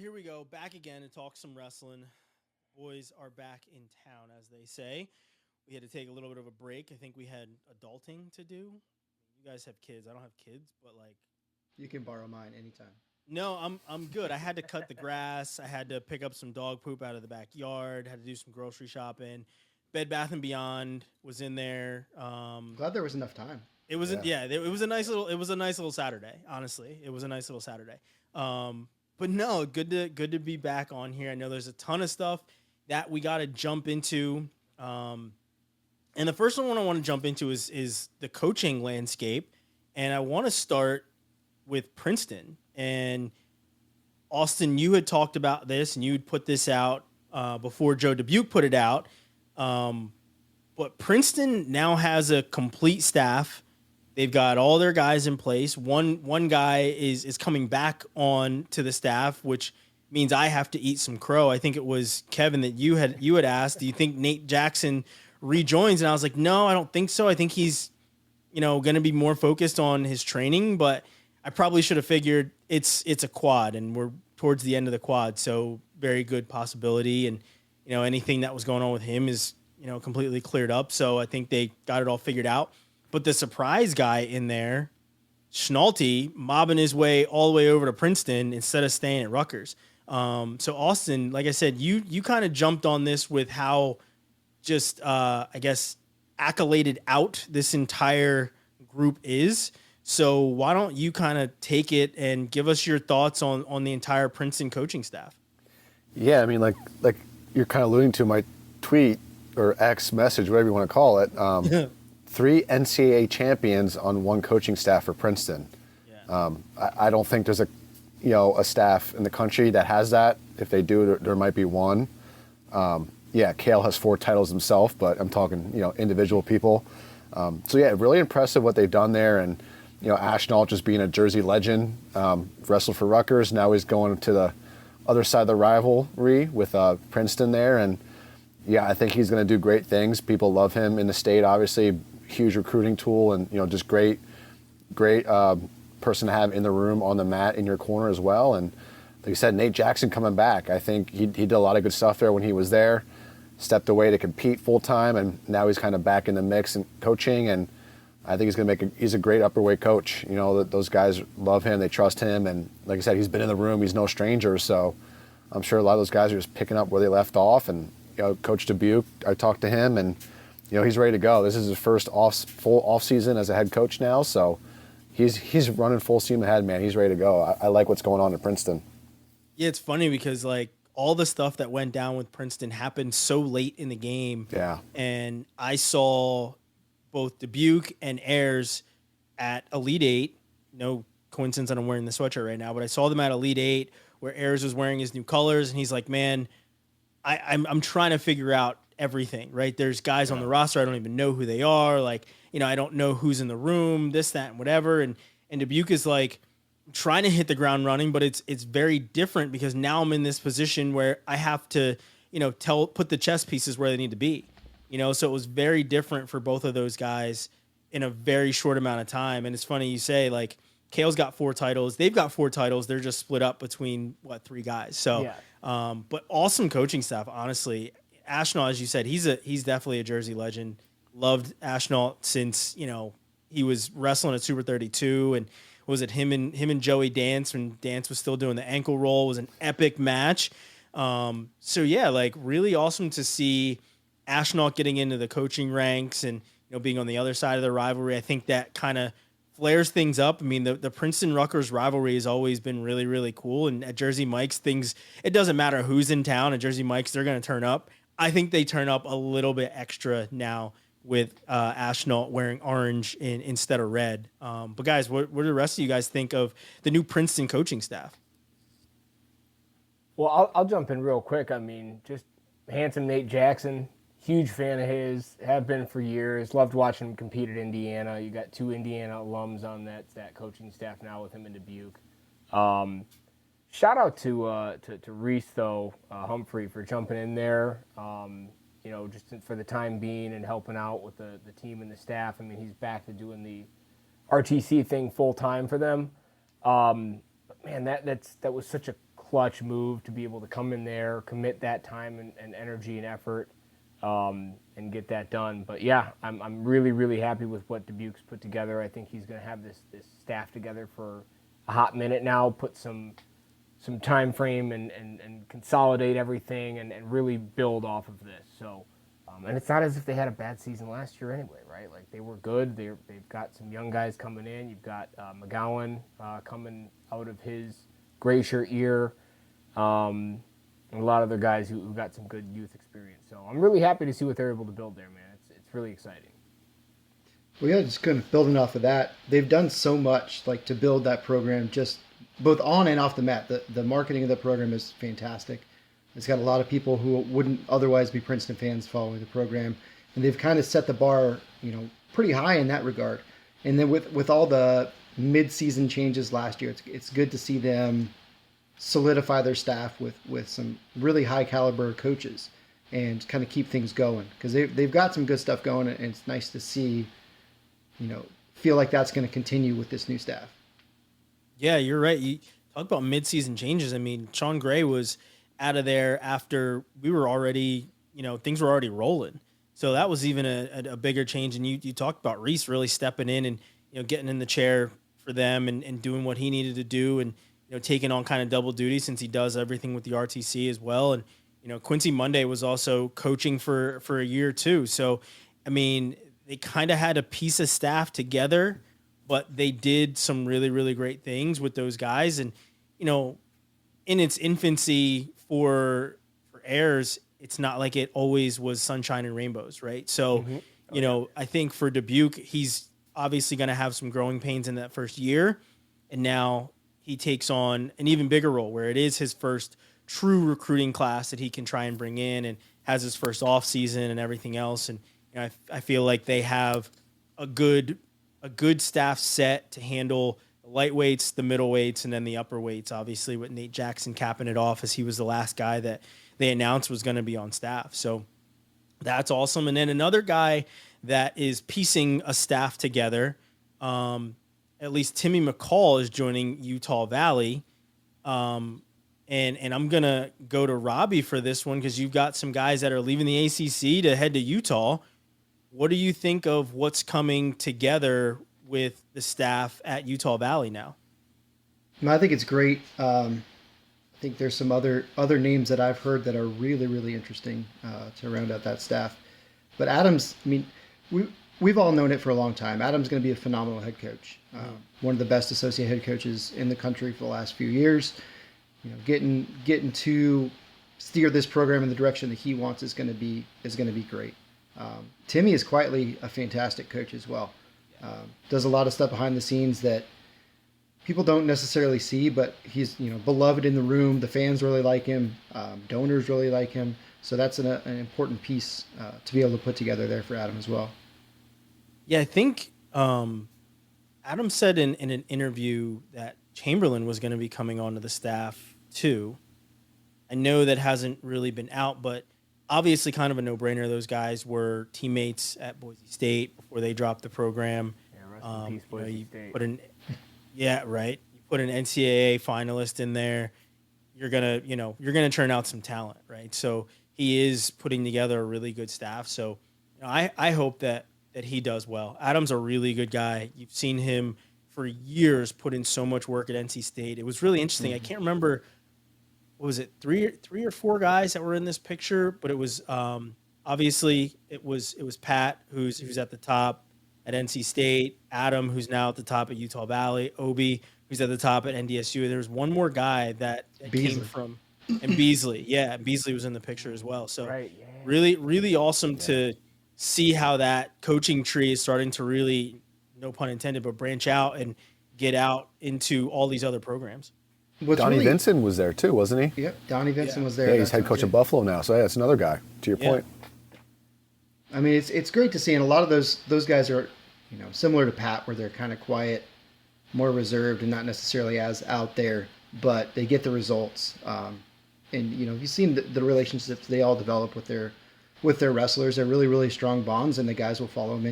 here we go, back again to talk some wrestling. Boys are back in town, as they say. We had to take a little bit of a break. I think we had adulting to do. You guys have kids. I don't have kids, but like, You can borrow mine anytime. no, I'm good. I had to cut the grass. I had to pick up some dog poop out of the backyard. Had to do some grocery shopping. Bed Bath and Beyond was in there. Glad there was enough time. It was Yeah. yeah, it was a nice little Saturday. Honestly, it was a nice little Saturday. Um, but no, good to be back on here. I know there's a ton of stuff that we got to jump into. Um, and the first one I want to jump into is the coaching landscape, and I want to start with Princeton. And Austin, you had talked about this, and you had put this out before Joe Dubuque put it out. Um, but Princeton now has a complete staff. They've got all their guys in place. One guy is coming back on to the staff, which means I have to eat some crow. I think it was Kevin that you had asked, do you think Nate Jackson rejoins? And I was like, no, I don't think so. I think he's going to be more focused on his training, but I probably should have figured it's a quad and we're towards the end of the quad. So very good possibility. And, anything that was going on with him is, completely cleared up. So I think they got it all figured out. But the surprise guy in there, Schnalte, mobbing his way all the way over to Princeton instead of staying at Rutgers. So Austin, like I said, you kind of jumped on this with how just I guess accoladed out this entire group is. So why don't you kind of take it and give us your thoughts on the entire Princeton coaching staff? Yeah, I mean, like you're kind of alluding to my tweet or X message, whatever you want to call it. 3 NCAA champions on one coaching staff for Princeton. Yeah. I don't think there's a staff in the country that has that. If they do, there might be one. Yeah, Kale has 4 titles himself, but I'm talking, individual people. So yeah, really impressive what they've done there. And, Ashnault just being a Jersey legend, wrestled for Rutgers. Now he's going to the other side of the rivalry with Princeton there. And yeah, I think he's going to do great things. People love him in the state, obviously, huge recruiting tool and, just great person to have in the room, on the mat, in your corner as well. And like you said, Nate Jackson coming back. I think he did a lot of good stuff there when he was there, stepped away to compete full time, and now he's kind of back in the mix and coaching. And I think he's a great upper weight coach. Those guys love him, they trust him, and like I said, he's been in the room, he's no stranger. So I'm sure a lot of those guys are just picking up where they left off. And Coach Dubuque, I talked to him, and he's ready to go. This is his first full off season as a head coach now, so he's running full steam ahead, man. He's ready to go. I like what's going on at Princeton. Yeah, it's funny because like all the stuff that went down with Princeton happened so late in the game. Yeah. And I saw both Dubuque and Ayers at Elite Eight. No coincidence that I'm wearing the sweatshirt right now, but I saw them at Elite Eight where Ayers was wearing his new colors, and he's like, man, I'm trying to figure out everything, right? There's guys on the roster, I don't even know who they are. Like, I don't know who's in the room, this, that, and whatever. And Dubuque is like trying to hit the ground running, but it's very different because now I'm in this position where I have to, put the chess pieces where they need to be. So it was very different for both of those guys in a very short amount of time. And it's funny you say, like, Kale's got 4 titles. They've got 4 titles. They're just split up between, 3 guys. So, Yeah. But awesome coaching staff, honestly. Ashnault, as you said, he's definitely a Jersey legend. Loved Ashnault since, he was wrestling at Super 32. And was it him and Joey Dance when Dance was still doing the ankle roll? It was an epic match. So, yeah, like really awesome to see Ashnault getting into the coaching ranks and, being on the other side of the rivalry. I think that kind of flares things up. I mean, the Princeton-Rutgers rivalry has always been really, really cool. And at Jersey Mike's, it doesn't matter who's in town. At Jersey Mike's, they're going to turn up. I think they turn up a little bit extra now with Ashnault wearing orange instead of red. But, guys, what do the rest of you guys think of the new Princeton coaching staff? Well, I'll jump in real quick. I mean, just handsome Nate Jackson, huge fan of his, have been for years. Loved watching him compete at Indiana. You got 2 Indiana alums on that coaching staff now with him in Dubuque. Shout out to Reese though, Humphrey, for jumping in there. Just for the time being and helping out with the team and the staff. I mean, he's back to doing the RTC thing full time for them. But man, that was such a clutch move to be able to come in there, commit that time and energy and effort, and get that done. But yeah, I'm really, really happy with what Dubuque's put together. I think he's going to have this staff together for a hot minute now, put some time frame and consolidate everything and really build off of this. So, and it's not as if they had a bad season last year anyway, right? Like they were good. They've got some young guys coming in. You've got McGowan coming out of his gray shirt year. And a lot of other guys who got some good youth experience. So I'm really happy to see what they're able to build there, man. It's really exciting. Well, yeah, just kind of building off of that, they've done so much like to build that program, just both on and off the mat. The marketing of the program is fantastic. It's got a lot of people who wouldn't otherwise be Princeton fans following the program, and they've kind of set the bar, pretty high in that regard. And then with all the mid-season changes last year, it's good to see them solidify their staff with some really high caliber coaches and kind of keep things going, because they've got some good stuff going, and it's nice to see, feel like that's going to continue with this new staff. Yeah, you're right. You talk about mid-season changes. I mean, Sean Gray was out of there after we were already, things were already rolling. So that was even a bigger change. And you talked about Reese really stepping in and, getting in the chair for them and doing what he needed to do, and, taking on kind of double duty since he does everything with the RTC as well. And, Quincy Monday was also coaching for a year too. So, I mean, they kind of had a piece of staff together, but they did some really, really great things with those guys. And, in its infancy for Ayers, it's not like it always was sunshine and rainbows, right? So, I think for Dubuque, he's obviously going to have some growing pains in that first year. And now he takes on an even bigger role where it is his first true recruiting class that he can try and bring in, and has his first off season and everything else. And I feel like they have a good staff set to handle the lightweights, the middleweights, and then the upper weights, obviously with Nate Jackson capping it off, as he was the last guy that they announced was going to be on staff. So that's awesome. And then another guy that is piecing a staff together, at least Timmy McCall is joining Utah Valley. And I'm going to go to Robbie for this one, because you've got some guys that are leaving the ACC to head to Utah. What do you think of what's coming together with the staff at Utah Valley now? I think it's great. I think there's some other names that I've heard that are really, really interesting to round out that staff. But Adams, I mean, we've all known it for a long time. Adams is going to be a phenomenal head coach. One of the best associate head coaches in the country for the last few years. Getting to steer this program in the direction that he wants is going to be great. Timmy is quietly a fantastic coach as well. Does a lot of stuff behind the scenes that people don't necessarily see, but he's beloved in the room. The fans really like him. Donors really like him. So that's an important piece to be able to put together there for Adam as well. Yeah, I think Adam said in an interview that Chamberlain was going to be coming onto the staff too. I know that hasn't really been out, but obviously kind of a no-brainer. Those guys were teammates at Boise State before they dropped the program. Yeah, rest in peace, Boise State. Right. You put an NCAA finalist in there, you're gonna turn out some talent, right? So he is putting together a really good staff. So I hope that he does well. Adam's a really good guy. You've seen him for years put in so much work at NC State. It was really interesting. I can't remember, what was it, three or four guys that were in this picture, but it was obviously it was Pat who's at the top at NC State, Adam who's now at the top at Utah Valley, Obi who's at the top at NDSU. There's one more guy that came from, and Beasley. Yeah, Beasley was in the picture as well. So right, yeah. Really, really awesome to see how that coaching tree is starting to really, no pun intended, but branch out and get out into all these other programs. Donnie Vinson was there too, wasn't he? Yep, Donnie Vinson was there. Yeah, he's head coach of Buffalo now, so yeah, it's another guy, to your point. I mean, it's great to see, and a lot of those guys are, similar to Pat, where they're kind of quiet, more reserved, and not necessarily as out there, but they get the results. And you've seen the relationships they all develop with their wrestlers. They're really, really strong bonds, and the guys will follow them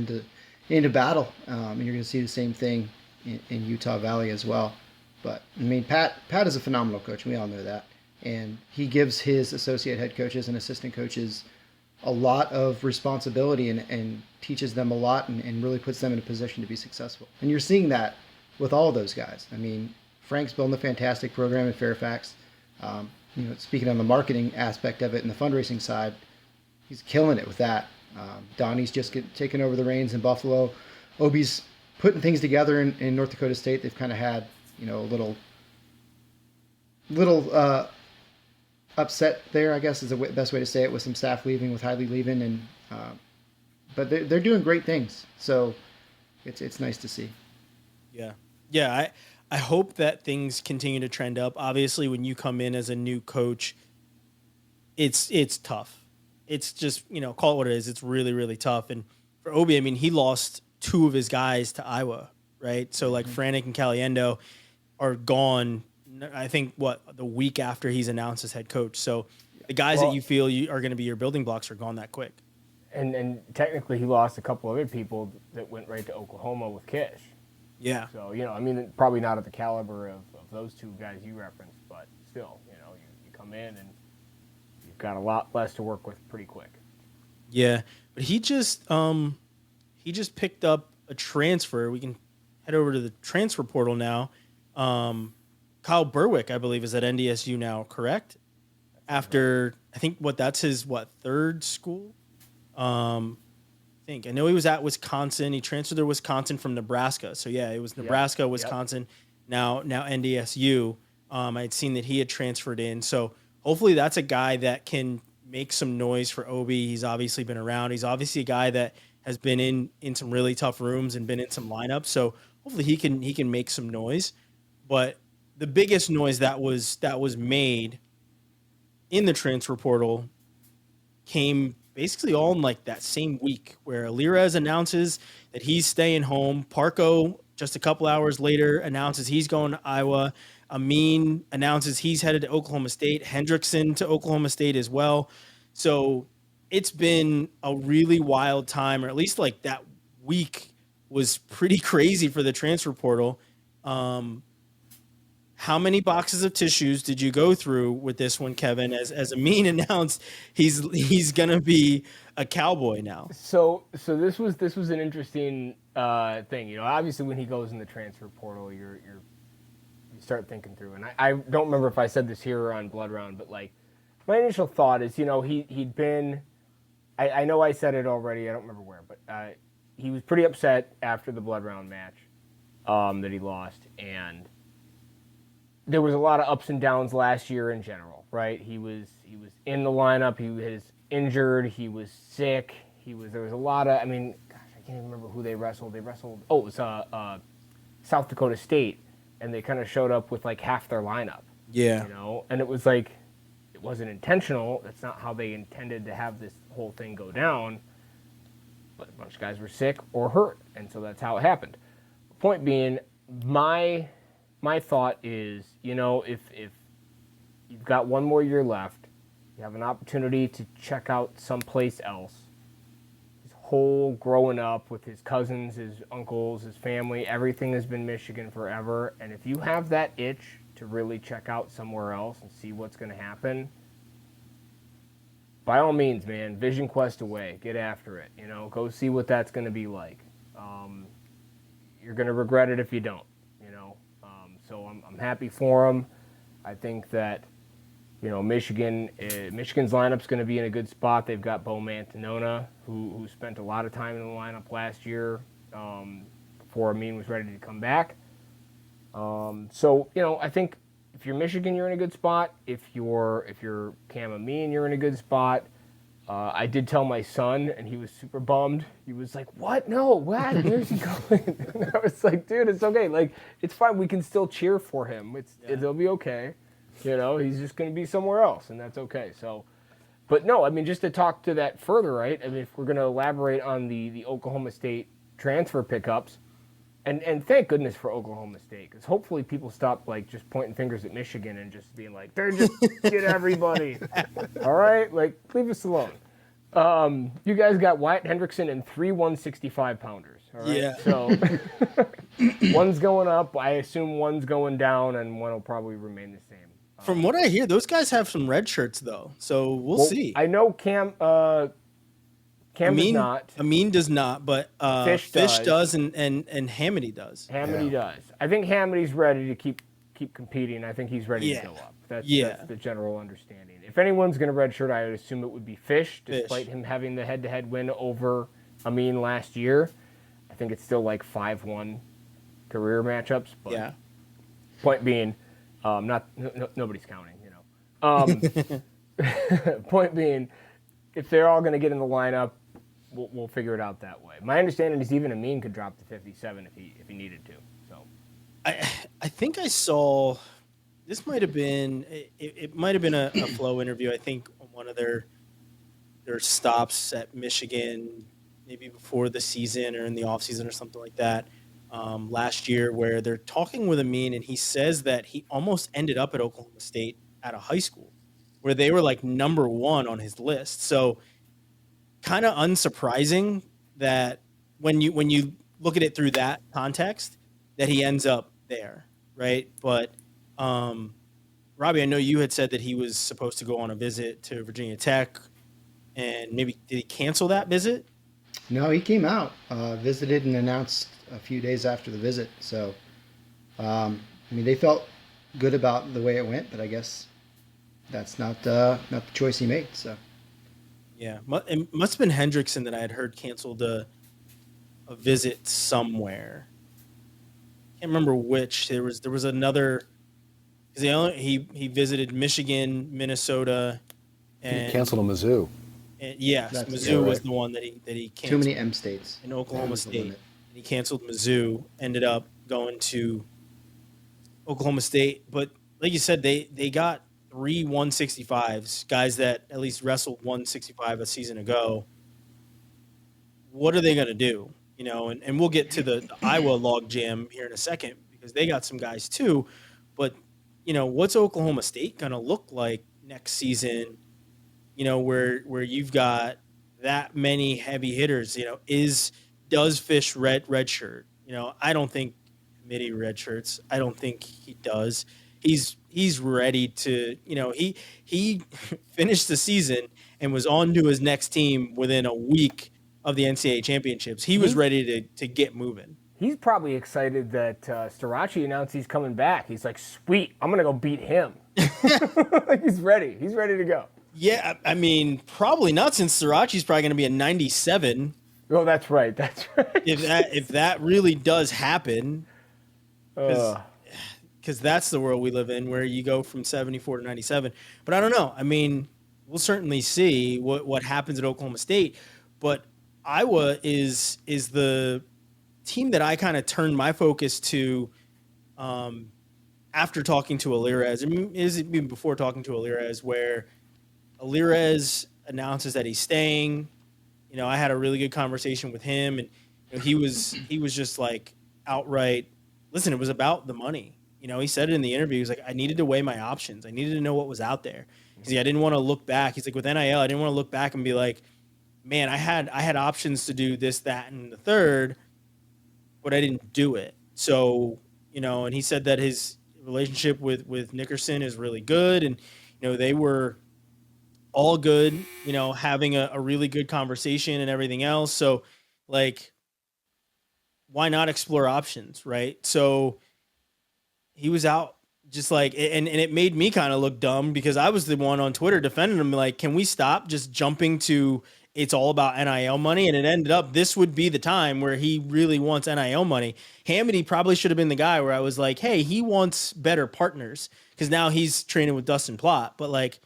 into battle. And you're going to see the same thing in Utah Valley as well. But I mean, Pat is a phenomenal coach, and we all know that. and he gives his associate head coaches and assistant coaches a lot of responsibility and teaches them a lot and really puts them in a position to be successful. And you're seeing that with all those guys. I mean, Frank's building a fantastic program in Fairfax. Speaking on the marketing aspect of it and the fundraising side, he's killing it with that. Donnie's just taken over the reins in Buffalo. Obi's putting things together in North Dakota State. They've kind of had, a little upset there, I guess is the best way to say it, with some staff leaving, with Hiley leaving, but they're doing great things. So it's nice to see. Yeah. I hope that things continue to trend up. Obviously, when you come in as a new coach, it's tough. It's just, call it what it is. It's really, really tough. And for Obi, I mean, he lost 2 of his guys to Iowa, right? So like Franek and Caliendo are gone, I think, the week after he's announced as head coach. So the guys that you feel are going to be your building blocks are gone that quick. And technically he lost a couple other people that went right to Oklahoma with Kish. Yeah. So, probably not at the caliber of those 2 guys you referenced, but still, you come in and you've got a lot less to work with pretty quick. Yeah. But he just picked up a transfer. We can head over to the transfer portal now. Kyle Berwick, I believe, is at NDSU now, correct? After, I think, that's his, 3rd school? I know he was at Wisconsin. He transferred to Wisconsin from Nebraska. So, yeah, it was Nebraska, Wisconsin, now NDSU. I had seen that he had transferred in. So, hopefully that's a guy that can make some noise for Obi. He's obviously been around. He's obviously a guy that has been in some really tough rooms and been in some lineups. So, hopefully he can make some noise. But the biggest noise that was made in the transfer portal came basically all in like that same week, where Alirez announces that he's staying home. Parco, just a couple hours later, announces he's going to Iowa. Amine announces he's headed to Oklahoma State. Hendrickson to Oklahoma State as well. So it's been a really wild time, or at least like that week was pretty crazy for the transfer portal. How many boxes of tissues did you go through with this one, Kevin? As Amine announced, he's gonna be a Cowboy now. So this was an interesting thing. Obviously when he goes in the transfer portal, you start thinking through. And I don't remember if I said this here or on Blood Round, but like my initial thought is, he'd been. I know I said it already. I don't remember where, but he was pretty upset after the Blood Round match that he lost, and there was a lot of ups and downs last year in general, right? He was in the lineup. He was injured. He was sick. There was a lot of. I mean, gosh, I can't even remember who they wrestled. It was South Dakota State, and they kind of showed up with like half their lineup. Yeah. And it was like, it wasn't intentional. That's not how they intended to have this whole thing go down. But a bunch of guys were sick or hurt, and so that's how it happened. Point being, my thought is, if you've got one more year left, you have an opportunity to check out someplace else. His whole growing up with his cousins, his uncles, his family, everything has been Michigan forever. And if you have that itch to really check out somewhere else and see what's going to happen, by all means, man, Vision Quest away. Get after it. Go see what that's going to be like. You're going to regret it if you don't. So I'm happy for him. I think that, Michigan's lineup's going to be in a good spot. They've got Bo Mantanona, who spent a lot of time in the lineup last year before Amine was ready to come back. So I think if you're Michigan, you're in a good spot. If you're Cam Amine, you're in a good spot. I did tell my son, and he was super bummed. He was like, "What? No, what? Where's he going?" And I was like, "Dude, it's okay. Like, it's fine. We can still cheer for him. It'll be okay. He's just going to be somewhere else, and that's okay." So, but no, I mean, just to talk to that further, right? I mean, if we're going to elaborate on the Oklahoma State transfer pickups, and thank goodness for Oklahoma State, because hopefully people stop like just pointing fingers at Michigan and just being like, they're just get everybody. All right, like leave us alone. You guys got Wyatt Hendrickson and 3 165-pounders. All right? Yeah. So one's going up. I assume one's going down, and one will probably remain the same. From what I hear, those guys have some red shirts though, so we'll see. I know Cam does not. Amine does not, but Fish Fish does. does, and Hamity does. Hamity does. I think Hamity's ready to keep competing. I think he's ready to go up. That's the general understanding. If anyone's going to redshirt, I would assume it would be Fish, despite him having the head-to-head win over Amine last year. I think it's still like 5-1 career matchups. But point being, nobody's counting, Point being, if they're all going to get in the lineup, we'll figure it out that way. My understanding is even Amine could drop to 57 if he needed to. So, I think I saw this might have been it might have been a Flow interview. I think on one of their stops at Michigan, maybe before the season or in the off season or something like that. Last year, where they're talking with Amine, and he says that he almost ended up at Oklahoma State at a high school where they were like number one on his list. So kind of unsurprising that when you look at it through that context, that he ends up there, right? But Robbie, I know you had said that he was supposed to go on a visit to Virginia Tech, and maybe did he cancel that visit? No, he came out, visited, and announced a few days after the visit. So, they felt good about the way it went, but I guess that's not the choice he made. So, yeah, it must have been Hendrickson that I had heard canceled a visit somewhere. Can't remember which. There was another. He visited Michigan, Minnesota, and he canceled a Mizzou. And yes, Mizzou was the one that he canceled. Too many M states in Oklahoma State. He canceled Mizzou. Ended up going to Oklahoma State, but like you said, they got 3 165s, guys that at least wrestled 165 a season ago. What are they going to do? And we'll get to the Iowa log jam here in a second because they got some guys too. But, what's Oklahoma State going to look like next season, where you've got that many heavy hitters, does Fish redshirt? I don't think Mitty redshirts. I don't think he does. He's ready to, he finished the season and was on to his next team within a week of the NCAA championships. He was ready to get moving. He's probably excited that Starachi announced he's coming back. He's like, sweet, I'm going to go beat him. He's ready. He's ready to go. Yeah, probably not, since Starachi's probably going to be a 97. Oh, that's right. If that really does happen, because that's the world we live in, where you go from 74 to 97. But I don't know. We'll certainly see what happens at Oklahoma State. But Iowa is the team that I kind of turned my focus to after talking to Alirez. Is even before talking to Alirez, where Alirez announces that he's staying. I had a really good conversation with him, and he was just like outright, listen, it was about the money. He said it in the interview. He was like, I needed to weigh my options. I needed to know what was out there. He's like, I didn't want to look back. He's like, with NIL, I didn't want to look back and be like, man, I had options to do this, that, and the third, but I didn't do it. So, and he said that his relationship with Nickerson is really good, and they were all good, having a really good conversation and everything else. So, like, why not explore options, right? So he was out just like, and it made me kind of look dumb because I was the one on Twitter defending him, like, can we stop just jumping to it's all about NIL money? And it ended up this would be the time where he really wants NIL money. Hamity probably should have been the guy where I was like, hey, he wants better partners because now he's training with Dustin Plott. But like,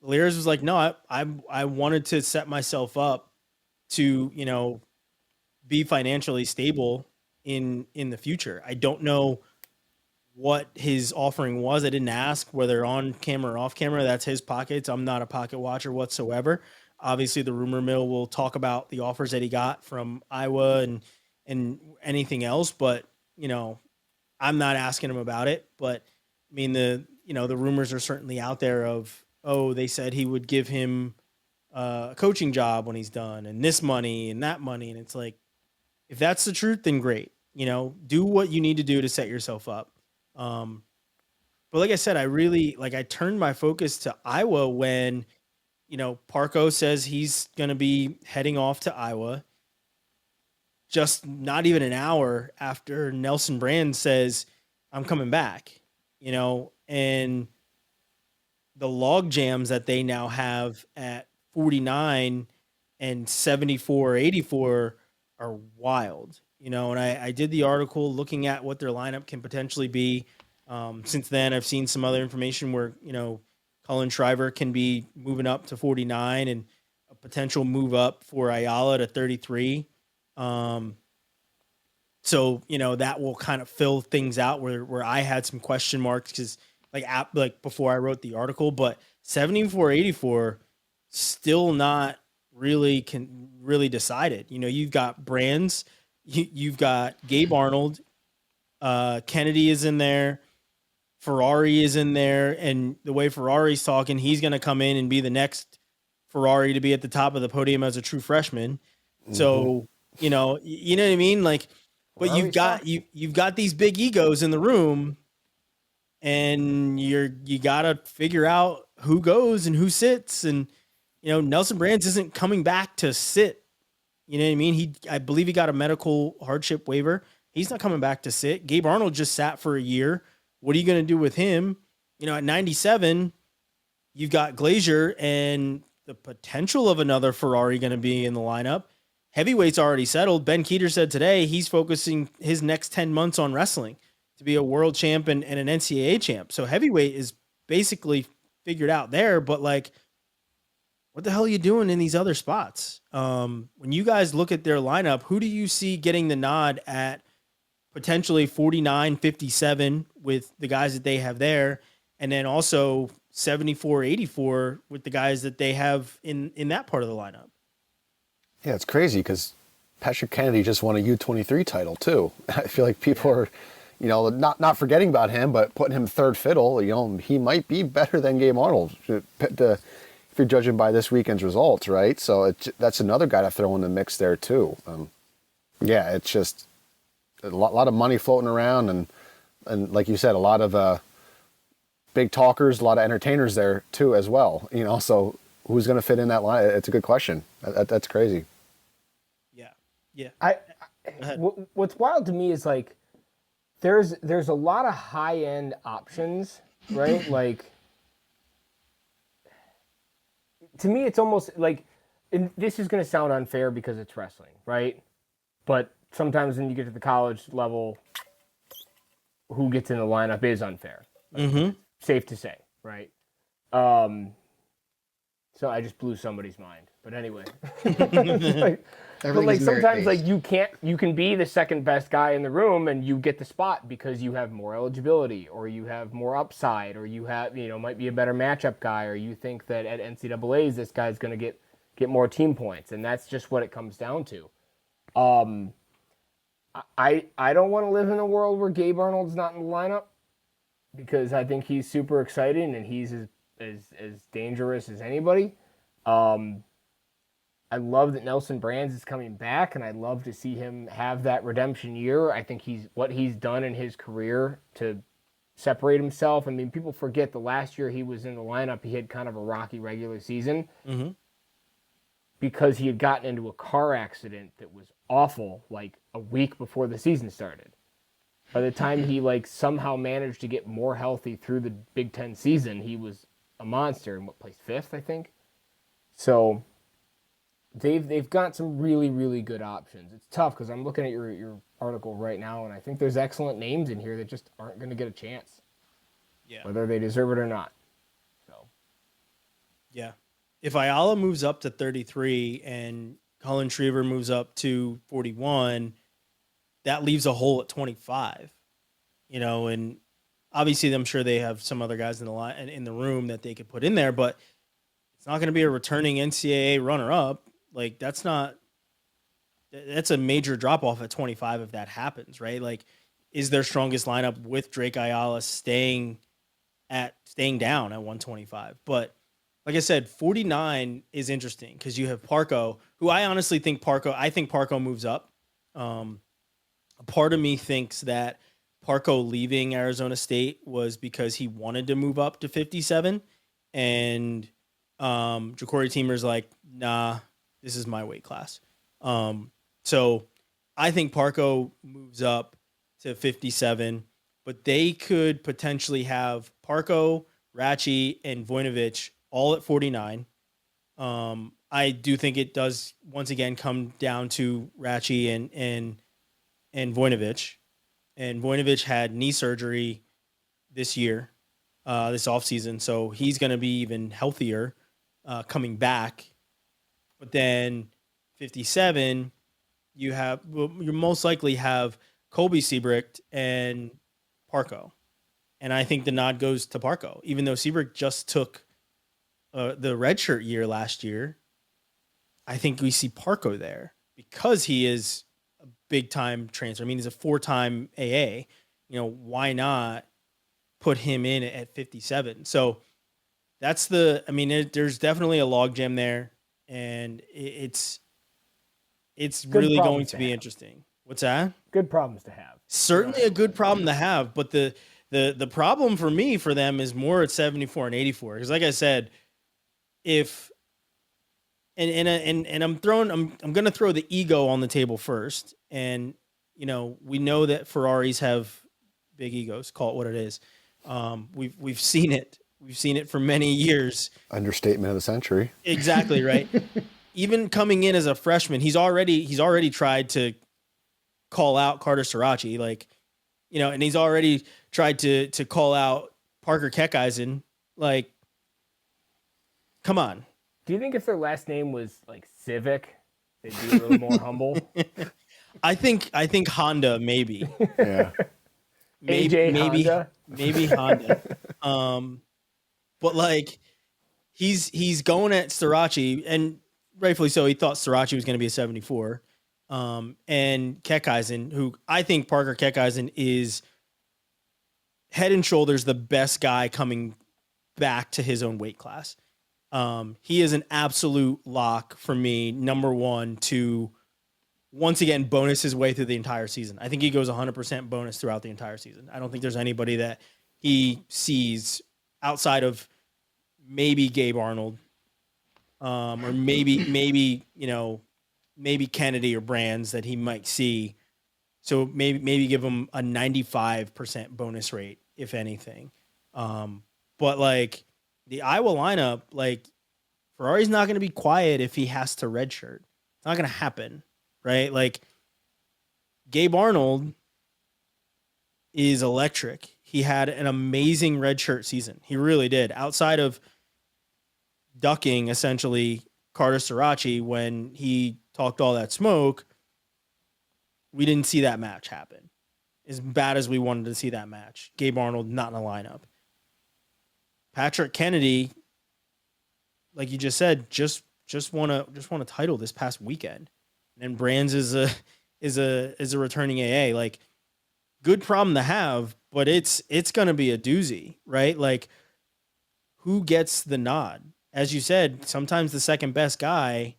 Lears was like, no, I wanted to set myself up to, be financially stable in the future. I don't know what his offering was. I didn't ask whether on camera or off camera. That's his pockets. I'm not a pocket watcher whatsoever. Obviously, the rumor mill will talk about the offers that he got from Iowa and anything else, but I'm not asking him about it. But the rumors are certainly out there of, oh, they said he would give him a coaching job when he's done, and this money and that money, and it's like, if that's the truth, then great. Do what you need to do to set yourself up. But But like I said, I turned my focus to Iowa when, Parco says he's going to be heading off to Iowa. Just not even an hour after Nelson Brand says, I'm coming back, and the log jams that they now have at 49 and 74-84 are wild, and I did the article looking at what their lineup can potentially be. Since then, I've seen some other information where, Colin Shriver can be moving up to 49 and a potential move up for Ayala to 33. So, that will kind of fill things out where I had some question marks because like before I wrote the article, but 74-84 still not really decided. You've got Brands, you've got Gabe Arnold, Kennedy is in there, Ferrari is in there, and the way Ferrari's talking, he's going to come in and be the next Ferrari to be at the top of the podium as a true freshman. Mm-hmm. So, you know what I mean? Like, but you've got these big egos in the room, and you got to figure out who goes and who sits. And, Nelson Brands isn't coming back to sit. You know what I mean? I believe he got a medical hardship waiver. He's not coming back to sit. Gabe Arnold just sat for a year. What are you going to do with him? At 97, you've got Glazier and the potential of another Ferrari going to be in the lineup. Heavyweight's already settled. Ben Kueter said today he's focusing his next 10 months on wrestling to be a world champ and an NCAA champ. So heavyweight is basically figured out there, but like, what the hell are you doing in these other spots? When you guys look at their lineup, who do you see getting the nod at potentially 49, 57 with the guys that they have there, and then also 74, 84 with the guys that they have in that part of the lineup? Yeah, it's crazy because Patrick Kennedy just won a U23 title too. I feel like people are, not forgetting about him, but putting him third fiddle. He might be better than Gabe Arnold if you're judging by this weekend's results, right? So that's another guy to throw in the mix there too. Yeah, it's just a lot of money floating around, and like you said, a lot of big talkers, a lot of entertainers there too as well. So who's going to fit in that line? It's a good question. That's crazy. Yeah. What's wild to me is like there's a lot of high end options, right? Like, to me, it's almost like, and this is going to sound unfair because it's wrestling, right? But sometimes when you get to the college level, who gets in the lineup is unfair. Mm-hmm. Safe to say, right? So I just blew somebody's mind. But anyway. Sometimes like you can be the second best guy in the room and you get the spot because you have more eligibility or you have more upside or you have, might be a better matchup guy, or you think that at NCAAs this guy's going to get more team points, and that's just what it comes down to. I don't want to live in a world where Gabe Arnold's not in the lineup because I think he's super exciting and he's as dangerous as anybody. I love that Nelson Brands is coming back, and I'd love to see him have that redemption year. I think what he's done in his career to separate himself. I mean, people forget the last year he was in the lineup, he had kind of a rocky regular season because he had gotten into a car accident that was awful like a week before the season started. By the time he somehow managed to get more healthy through the Big Ten season, he was a monster and placed 5th, I think. So they've got some really, really good options. It's tough because I'm looking at your article right now, and I think there's excellent names in here that just aren't going to get a chance. Yeah. Whether they deserve it or not. So. Yeah. If Ayala moves up to 33 and Colin Shriver moves up to 41, that leaves a hole at 25. And obviously I'm sure they have some other guys in the line and in the room that they could put in there, but it's not going to be a returning NCAA runner-up. Like, that's a major drop-off at 25 if that happens, right? Like, is their strongest lineup with Drake Ayala staying down at 125? But like I said, 49 is interesting because you have Parco, who I think Parco moves up. A part of me thinks that Parco leaving Arizona State was because he wanted to move up to 57, and Ja'Cory Teamer's like, nah, this is my weight class. So I think Parco moves up to 57, but they could potentially have Parco, Ratchy, and Voinovich all at 49. I do think it does once again come down to Ratchy and Voinovich. And Voinovich had knee surgery this year, this offseason, so he's going to be even healthier coming back. But then 57, you most likely have Colby Seabricht and Parco. And I think the nod goes to Parco, even though Seabricht just took the redshirt year last year. I think we see Parco there because he is a big time transfer. I mean, he's a 4-time AA. Why not put him in at 57? So that's there's definitely a logjam there, and it's really going to be interesting. What's that? Good problems to have. Certainly a good problem to have, but the problem for them is more at 74 and 84. Because like I said, if I'm gonna throw the ego on the table first, and we know that Ferraris have big egos. Call it what it is. We've seen it. We've seen it for many years. Understatement of the century. Exactly right. Even coming in as a freshman, he's already tried to call out Carter Sirachi, and he's already tried to call out Parker Keckeisen. Like, come on. Do you think if their last name was like Civic, they'd be a little more humble? I think Honda, maybe. Yeah. Maybe Honda. Honda. But he's going at Sirachi, and rightfully so. He thought Sirachi was going to be a 74. And Keckeisen, who I think Parker Keckeisen is head and shoulders the best guy coming back to his own weight class. He is an absolute lock for me, number one, to once again bonus his way through the entire season. I think he goes 100% bonus throughout the entire season. I don't think there's anybody that he sees outside of maybe Gabe Arnold, or maybe Kennedy or Brands that he might see. So maybe give him a 95% bonus rate, if anything. But the Iowa lineup, Ferrari's not going to be quiet if he has to redshirt. It's not going to happen, right? Gabe Arnold is electric. He had an amazing redshirt season. He really did. Outside of ducking, essentially, Carter Sirachi when he talked all that smoke, we didn't see that match happen. As bad as we wanted to see that match. Gabe Arnold not in the lineup. Patrick Kennedy, like you just said, just won a title this past weekend. And Brands is a returning AA. Good problem to have, but it's gonna be a doozy, right? Who gets the nod? As you said, sometimes the second best guy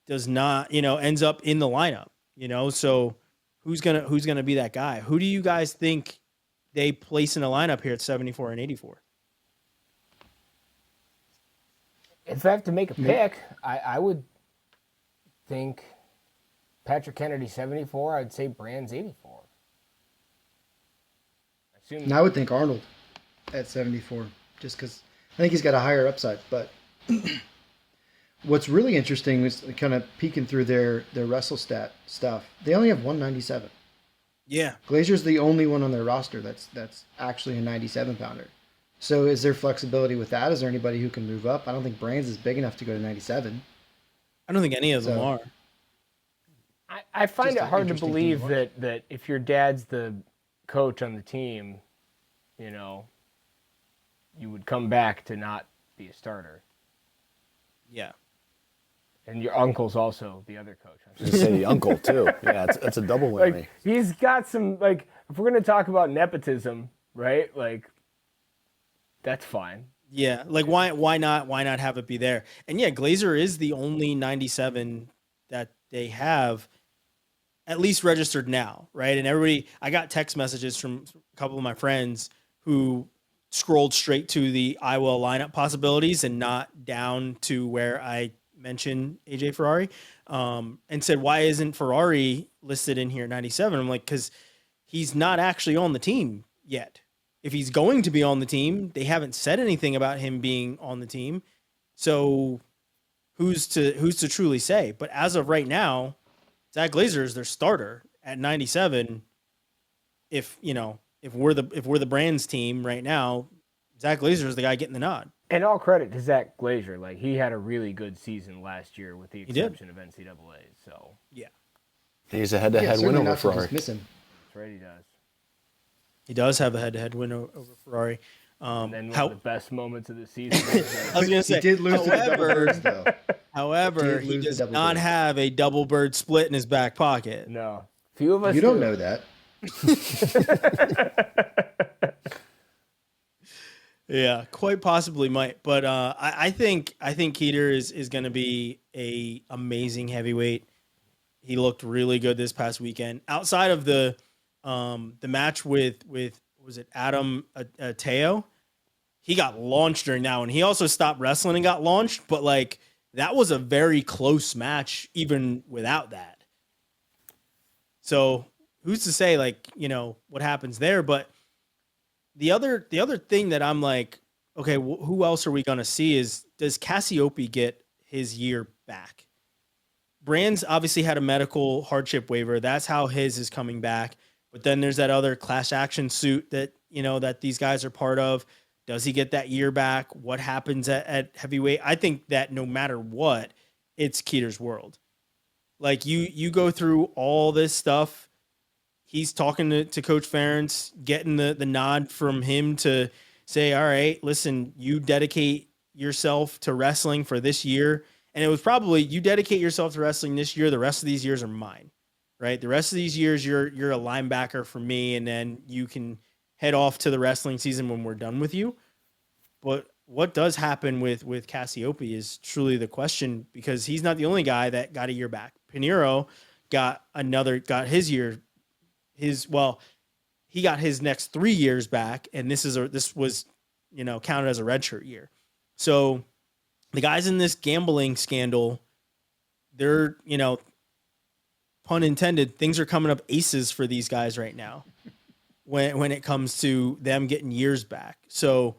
does not, ends up in the lineup, so who's gonna be that guy? Who do you guys think they place in the lineup here at 74 and 84? If I have to make a pick, I would think Patrick Kennedy 74. I'd say Brands 84. And I would think Arnold at 74, just because I think he's got a higher upside. But what's really interesting is kind of peeking through their wrestle stat stuff. They only have 197. Yeah, Glazier's the only one on their roster that's actually a 97 pounder. So is there flexibility with that? Is there anybody who can move up? I don't think Brands is big enough to go to 97. I don't think any of them are. I find Just it an hard to interesting believe thing to that if your dad's the coach on the team, you would come back to not be a starter. Yeah. And your uncle's also the other coach. I was gonna say the uncle too. Yeah, it's a double whammy. He's got some if we're gonna talk about nepotism, right? That's fine. Yeah, why not have it be there? And yeah, Glazer is the only 97 that they have. at least registered now, right? And everybody, I got text messages from a couple of my friends who scrolled straight to the Iowa lineup possibilities and not down to where I mentioned AJ Ferrari, and said, why isn't Ferrari listed in here at 97? I'm like, because he's not actually on the team yet. If he's going to be on the team, they haven't said anything about him being on the team. So who's to truly say? But as of right now, Zach Glazer is their starter at 97. If we're the Brands team right now, Zach Glazer is the guy getting the nod. And all credit to Zach Glazer. Like, he had a really good season last year with the exception of NCAA. So yeah, He's a head-to-head win over Ferrari. Dismiss him. that's right, he does. He does have a head-to-head win over Ferrari. And then one of the best moments of the season. I was going to say, He did lose to the double birds, though. however, he does not have a double bird split in his back pocket. No. Few of us You don't do. know that. Yeah, quite possibly might, but I think Kueter is going to be a amazing heavyweight. He looked really good this past weekend. Outside of the match with was it Adam Teo, he got launched during that one. He also stopped wrestling and got launched, but like that was a very close match even without that. So who's to say like what happens there? But the other thing that I'm like, okay, who else are we going to see is, does Cassiope get his year back? Brands obviously had a medical hardship waiver. That's how his is coming back. But then there's that other class action suit that, that these guys are part of. Does he get that year back? What happens at heavyweight? I think that no matter what, it's Kueter's world. Like you go through all this stuff. He's talking to Coach Ferentz, getting the nod from him to say, all right, listen, you dedicate yourself to wrestling for this year. And it was probably, you dedicate yourself to wrestling this year. The rest of these years are mine, right? The rest of these years, you're a linebacker for me. And then you can head off to the wrestling season when we're done with you. But what does happen with Cassiope is truly the question, because he's not the only guy that got a year back. Pinheiro got his year. He got his next 3 years back, and this was counted as a redshirt year. So the guys in this gambling scandal, they're pun intended, things are coming up aces for these guys right now when it comes to them getting years back. So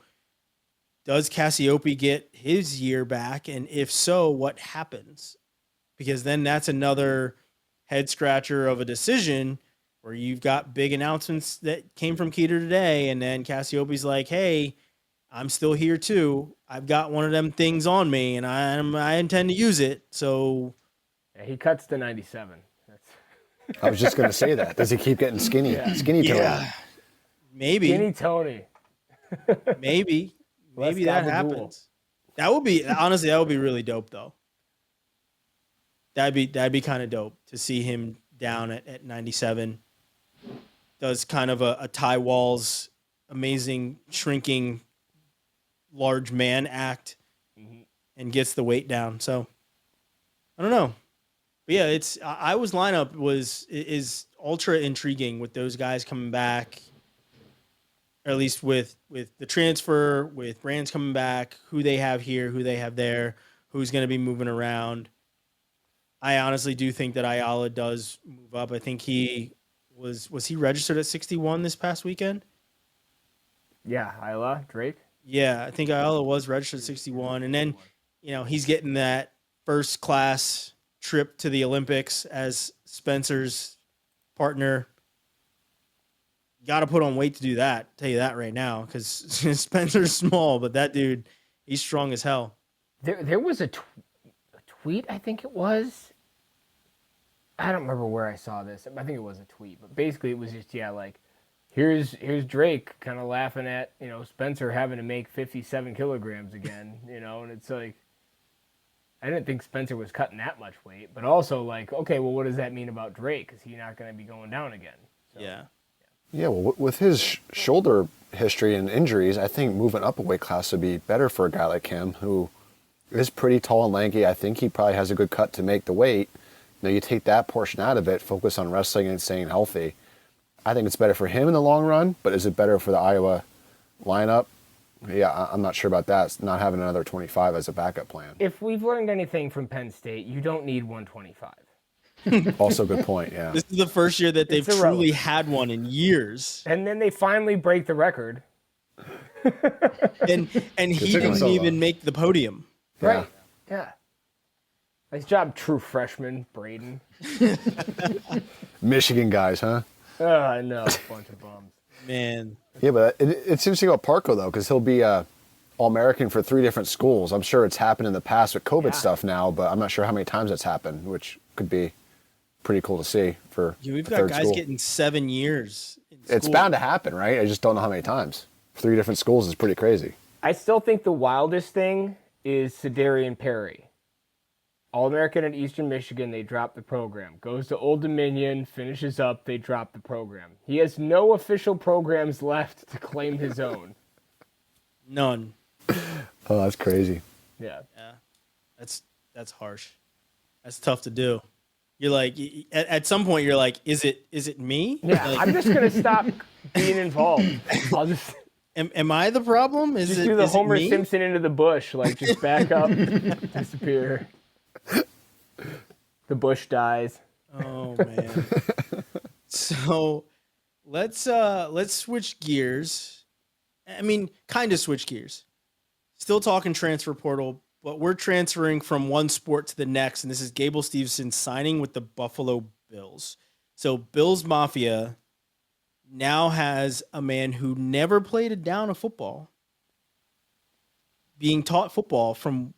does Cassiope get his year back, and if so, what happens? Because then that's another head scratcher of a decision, where you've got big announcements that came from Kueter today, and then Cassiope's like, hey, I'm still here too. I've got one of them things on me, and I intend to use it. So Yeah, he cuts to 97. I was just going to say that. Does he keep getting skinny? Yeah. Skinny Tony? yeah, maybe, Skinny Tony. maybe Let's that gabagool. happens. That would be, honestly, that would be really dope though. That'd be kind of dope to see him down at 97. Does kind of a Ty Walls amazing shrinking large man act and gets the weight down. So I don't know. But yeah, Iowa's lineup is ultra intriguing with those guys coming back, or at least with the transfer, with Brands coming back, who they have here, who they have there, who's going to be moving around. I honestly do think that Ayala does move up. I think he was he registered at 61 this past weekend? Yeah, Isla, Drake. Yeah, I think Ayala was registered at 61. And then, he's getting that first class trip to the Olympics as Spencer's partner. Got to put on weight to do that. Tell you that right now, because Spencer's small, but that dude, he's strong as hell. There was a tweet, I think it was. I don't remember where I saw this. I think it was a tweet, but basically it was just, here's Drake kind of laughing at, Spencer having to make 57 kilograms again, and it's like, I didn't think Spencer was cutting that much weight, but also okay, well, what does that mean about Drake? Is he not going to be going down again? So, Yeah. Yeah, well, with his shoulder history and injuries, I think moving up a weight class would be better for a guy like him, who is pretty tall and lanky. I think he probably has a good cut to make the weight. Now you take that portion out of it, focus on wrestling and staying healthy. I think it's better for him in the long run, but is it better for the Iowa lineup? Yeah, I'm not sure about that. It's not having another 25 as a backup plan. If we've learned anything from Penn State, you don't need 125. Also a good point, yeah. This is the first year that they've It's truly irrelevant. had one in years. And then they finally break the record. And he took him didn't so even long. make the podium. Yeah. Right. Yeah. Nice job, true freshman, Braden. Michigan guys, huh? I know, bunch of bums. Man. Yeah, but it's interesting about Parco, though, because he'll be All-American for 3 different schools. I'm sure it's happened in the past with COVID stuff now, but I'm not sure how many times it's happened, which could be pretty cool to see for Yeah, we've a got third guys school. getting 7 years. In It's school. bound to happen, right? I just don't know how many times. 3 different schools is pretty crazy. I still think the wildest thing is Sedarian Perry. All-American at Eastern Michigan, they drop the program. Goes to Old Dominion, finishes up, they drop the program. He has no official programs left to claim his own. None. Oh, that's crazy. Yeah. Yeah. That's harsh. That's tough to do. You're like at some point you're like, is it me? Yeah, Like, I'm just going to stop being involved. I'll just am I the problem? Is just it do the is it Homer me? Simpson into the bush, like just back up, disappear. The bush dies. Oh man. So let's switch gears. I mean, kind of switch gears. Still talking transfer portal, but we're transferring from one sport to the next, and this is Gable Stevenson signing with the Buffalo Bills. So Bills Mafia now has a man who never played a down of football being taught football from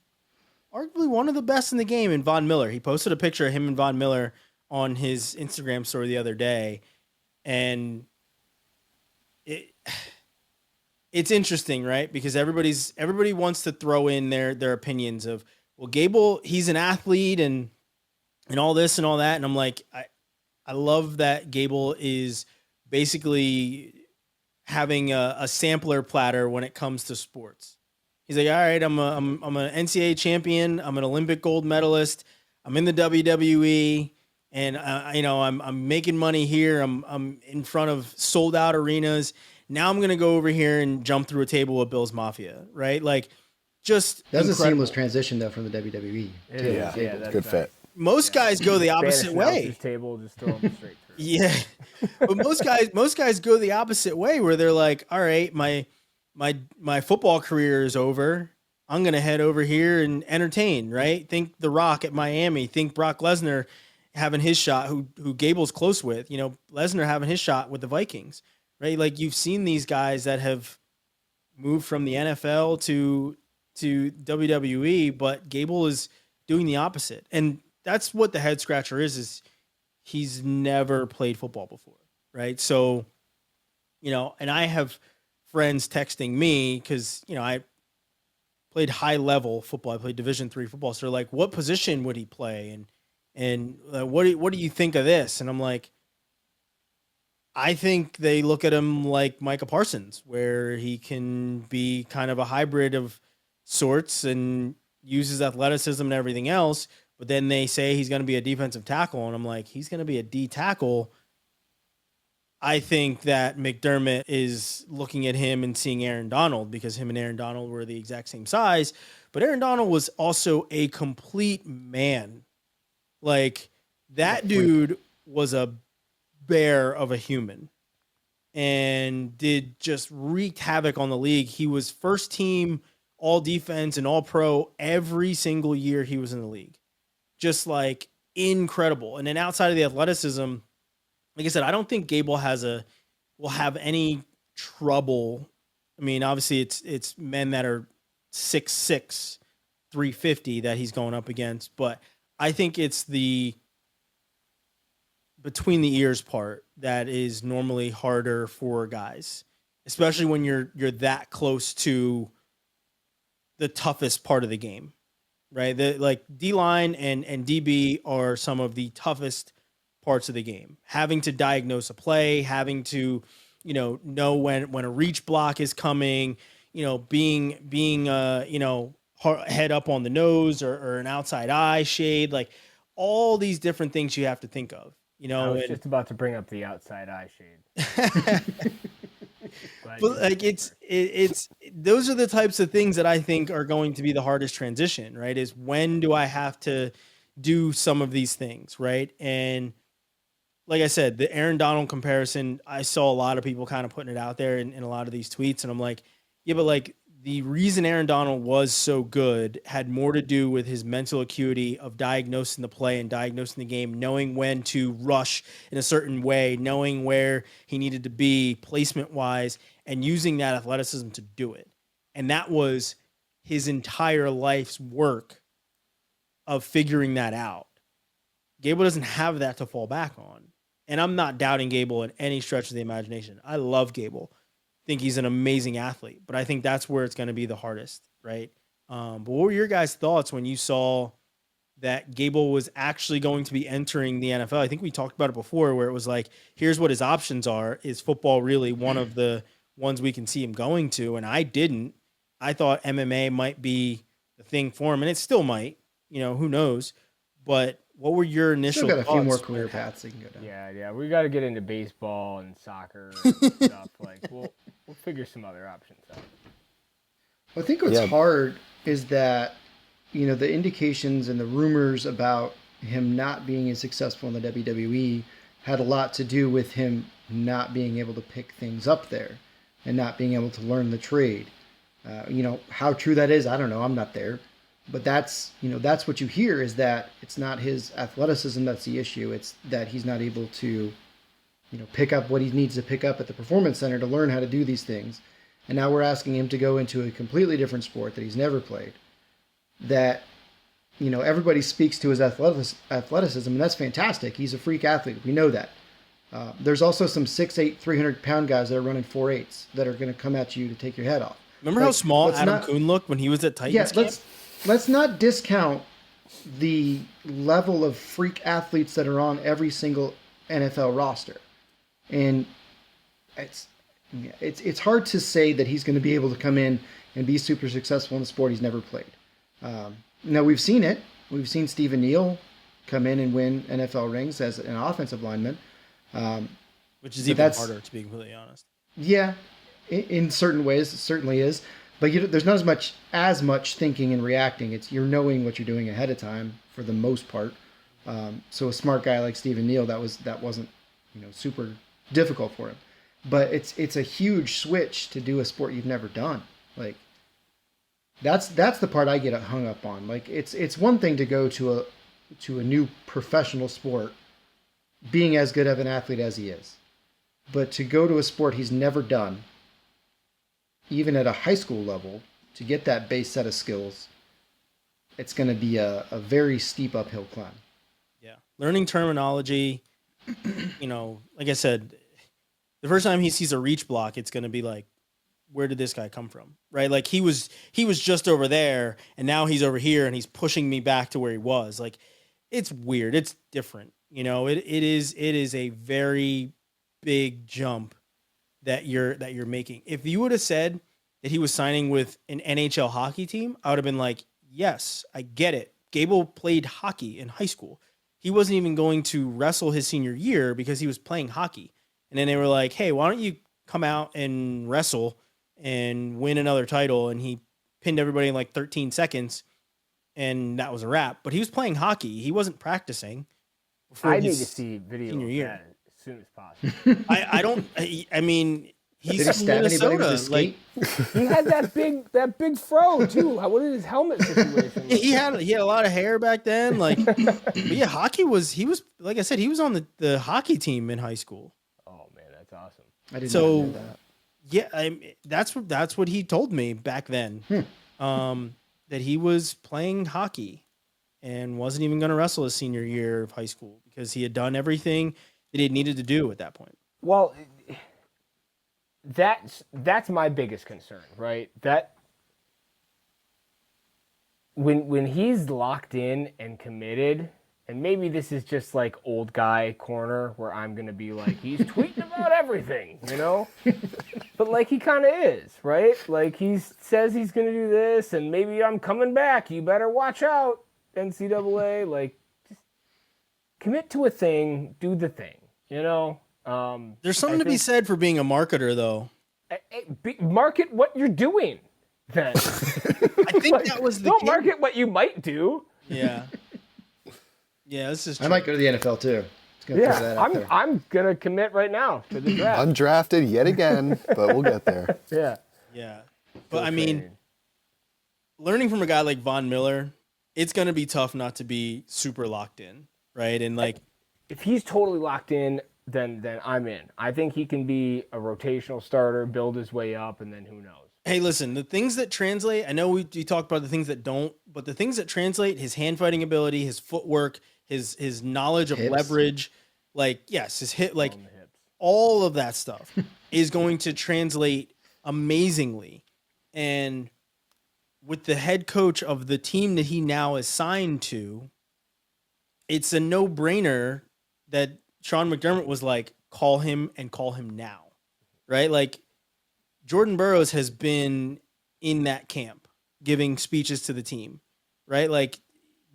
arguably one of the best in the game in Von Miller. He posted a picture of him and Von Miller on his Instagram story the other day, and it's interesting, right? Because everybody wants to throw in their opinions of, well, Gable, he's an athlete and all this and all that, and I'm like, I love that Gable is basically having a sampler platter when it comes to sports. He's like, all right, I'm an NCAA champion. I'm an Olympic gold medalist. I'm in the WWE, and I'm making money here. I'm in front of sold out arenas. Now I'm gonna go over here and jump through a table with Bills Mafia, right? Like, just That's a incredible. seamless transition though from the WWE. It to is, Gable. that's Good nice. fit. Most guys go the opposite Spanish way. announcer's table, just throw them straight through. Yeah, but most guys go the opposite way, where they're like, all right, my football career is over. I'm gonna head over here and entertain, right? Think The Rock at Miami. Think Brock Lesnar having his shot, who Gable's close with. You know, Lesnar having his shot with the Vikings, right? Like, you've seen these guys that have moved from the NFL to WWE, but Gable is doing the opposite, and that's what the head scratcher is he's never played football before, right? So, and I have friends texting me because, I played high level football. I played Division III football. So they're like, what position would he play? And what do you think of this? And I'm like, I think they look at him like Micah Parsons, where he can be kind of a hybrid of sorts and uses athleticism and everything else. But then they say he's going to be a defensive tackle. And I'm like, he's going to be a D tackle. I think that McDermott is looking at him and seeing Aaron Donald, because him and Aaron Donald were the exact same size. But Aaron Donald was also a complete man. Like, that dude was a bear of a human and did just wreak havoc on the league. He was first team all defense and all pro every single year he was in the league. Just like incredible. And then outside of the athleticism, like I said, I don't think Gable will have any trouble. I mean, obviously it's men that are 6'6", 350 that he's going up against, but I think it's the between the ears part that is normally harder for guys, especially when you're that close to the toughest part of the game, right? Like D-line and DB are some of the toughest parts of the game. Having to diagnose a play, having to, know when a reach block is coming, being head up on the nose or an outside eye shade, like all these different things you have to think of. You I know, was and, just about to bring up the outside eye shade. Glad you but like did first. it's those are the types of things that I think are going to be the hardest transition, right? Is when do I have to do some of these things, right? And like I said, the Aaron Donald comparison, I saw a lot of people kind of putting it out there in a lot of these tweets, and I'm like, yeah, but like the reason Aaron Donald was so good had more to do with his mental acuity of diagnosing the play and diagnosing the game, knowing when to rush in a certain way, knowing where he needed to be placement wise, and using that athleticism to do it. And that was his entire life's work of figuring that out. Gable doesn't have that to fall back on. And I'm not doubting Gable in any stretch of the imagination. I love Gable. Think he's an amazing athlete, but I think that's where it's going to be the hardest, right? But what were your guys' thoughts when you saw that Gable was actually going to be entering the NFL? I think we talked about it before, where it was like, here's what his options are. Is football really one of the ones we can see him going to? And I didn't. I thought MMA might be the thing for him, and it still might. You know, who knows? But what were your initial Still got a few more thoughts career when- paths he can go down. Yeah, we got to get into baseball and soccer and stuff. Like, we'll figure some other options out. I think what's Yeah. hard is that, you know, the indications and the rumors about him not being as successful in the WWE had a lot to do with him not being able to pick things up there and not being able to learn the trade. You know, how true that is, I don't know. I'm not there. But that's, you know, that's what you hear, is that it's not his athleticism that's the issue. It's that he's not able to, you know, pick up what he needs to pick up at the performance center to learn how to do these things. And now we're asking him to go into a completely different sport that he's never played. That, you know, everybody speaks to his athleticism, and that's fantastic. He's a freak athlete. We know that. There's also some 6'8", 300-pound guys that are running 4.8s that are going to come at you to take your head off. Remember how Like, small let's Adam not- Kuhn looked when he was at Titans Yeah, camp? let's not discount the level of freak athletes that are on every single NFL roster. And it's hard to say that he's going to be able to come in and be super successful in a sport he's never played. Now, we've seen it. We've seen Stephen Neal come in and win NFL rings as an offensive lineman. Which is but even that's- harder, to be completely honest. Yeah, in certain ways, it certainly is. But there's not as much thinking and reacting. It's you're knowing what you're doing ahead of time for the most part. So a smart guy like Stephen Neal, that wasn't, you know, super difficult for him. But it's a huge switch to do a sport you've never done. Like that's the part I get hung up on. Like it's one thing to go to a new professional sport, being as good of an athlete as he is, but to go to a sport he's never done, even at a high school level, to get that base set of skills, it's going to be a very steep uphill climb. Yeah. Learning terminology, you know, like I said, the first time he sees a reach block, it's going to be like, where did this guy come from? Right? Like he was just over there and now he's over here and he's pushing me back to where he was. Like it's weird. It's different. You know, it is a very big jump that you're making. If you would have said that he was signing with an NHL hockey team, I would have been like, yes, I get it. Gable played hockey in high school. He wasn't even going to wrestle his senior year because he was playing hockey. And then they were like, hey, why don't you come out and wrestle and win another title? And he pinned everybody in like 13 seconds and that was a wrap. But he was playing hockey. He wasn't practicing. I need to see video senior of year. that as soon as possible. I mean, he's Did he from stab anybody with Minnesota. his Like skate? He had that big fro too. What is his helmet situation? yeah, he had a lot of hair back then. Like, but yeah, he was like I said, he was on the hockey team in high school. Oh man, that's awesome. I didn't So- know that. Yeah, that's what he told me back then. That he was playing hockey and wasn't even going to wrestle his senior year of high school because he had done everything that he needed to do at that point. Well, that's my biggest concern, right? That when he's locked in and committed, and maybe this is just like old guy corner where I'm gonna be like, he's tweeting about everything, you know? But like he kind of is, right? Like he says he's gonna do this, and maybe I'm coming back. You better watch out, NCAA. Like, just commit to a thing, do the thing. You know, There's something to be said for being a marketer, though. Market what you're doing. Then I think that was the don't key. market what you might do. Yeah. Yeah, this is true. I might go to the NFL too. Just gonna throw that out there. I'm gonna commit right now to the draft. Undrafted yet again, but we'll get there. Yeah. Yeah. But I mean, learning from a guy like Von Miller, it's going to be tough not to be super locked in, right? And like, if he's totally locked in, then I'm in. I think he can be a rotational starter, build his way up, and then who knows. hey, listen, the things that translate, I know we talked about the things that don't, but the things that translate, his hand fighting ability, his footwork, his knowledge of Hips. leverage, like, yes, his hit, like all of that stuff is going to translate amazingly. And with the head coach of the team that he now is signed to, it's a no-brainer that Sean McDermott was like, call him and call him now, right? Like, Jordan Burroughs has been in that camp giving speeches to the team, right? Like,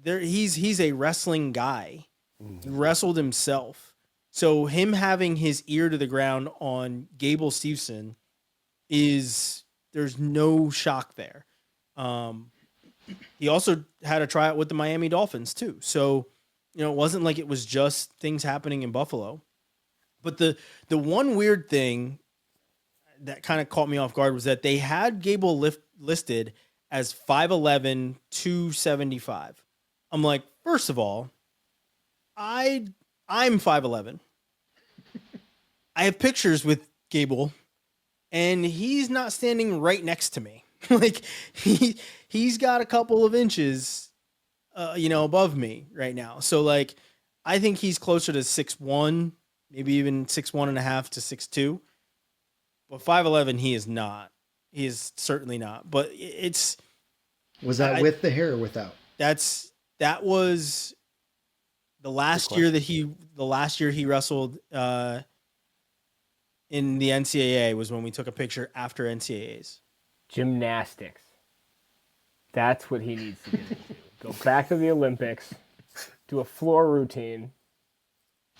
he's a wrestling guy. He wrestled himself. So him having his ear to the ground on Gable Steveson there's no shock there. He also had a tryout with the Miami Dolphins too. So, you know, it wasn't like it was just things happening in Buffalo. But the one weird thing that kind of caught me off guard was that they had Gable listed as 5'11", 275. I'm like, first of all, I'm 5'11". I have pictures with Gable, and he's not standing right next to me. Like, he's got a couple of inches, above me right now. So, like, I think he's closer to 6'1", maybe even 6'1.5" to 6'2". But 5'11", he is not. He is certainly not. But it's. Was that with the hair or without? That was the last year he wrestled in the NCAA was when we took a picture after NCAAs. Gymnastics. That's what he needs to get into. Go back to the Olympics, do a floor routine,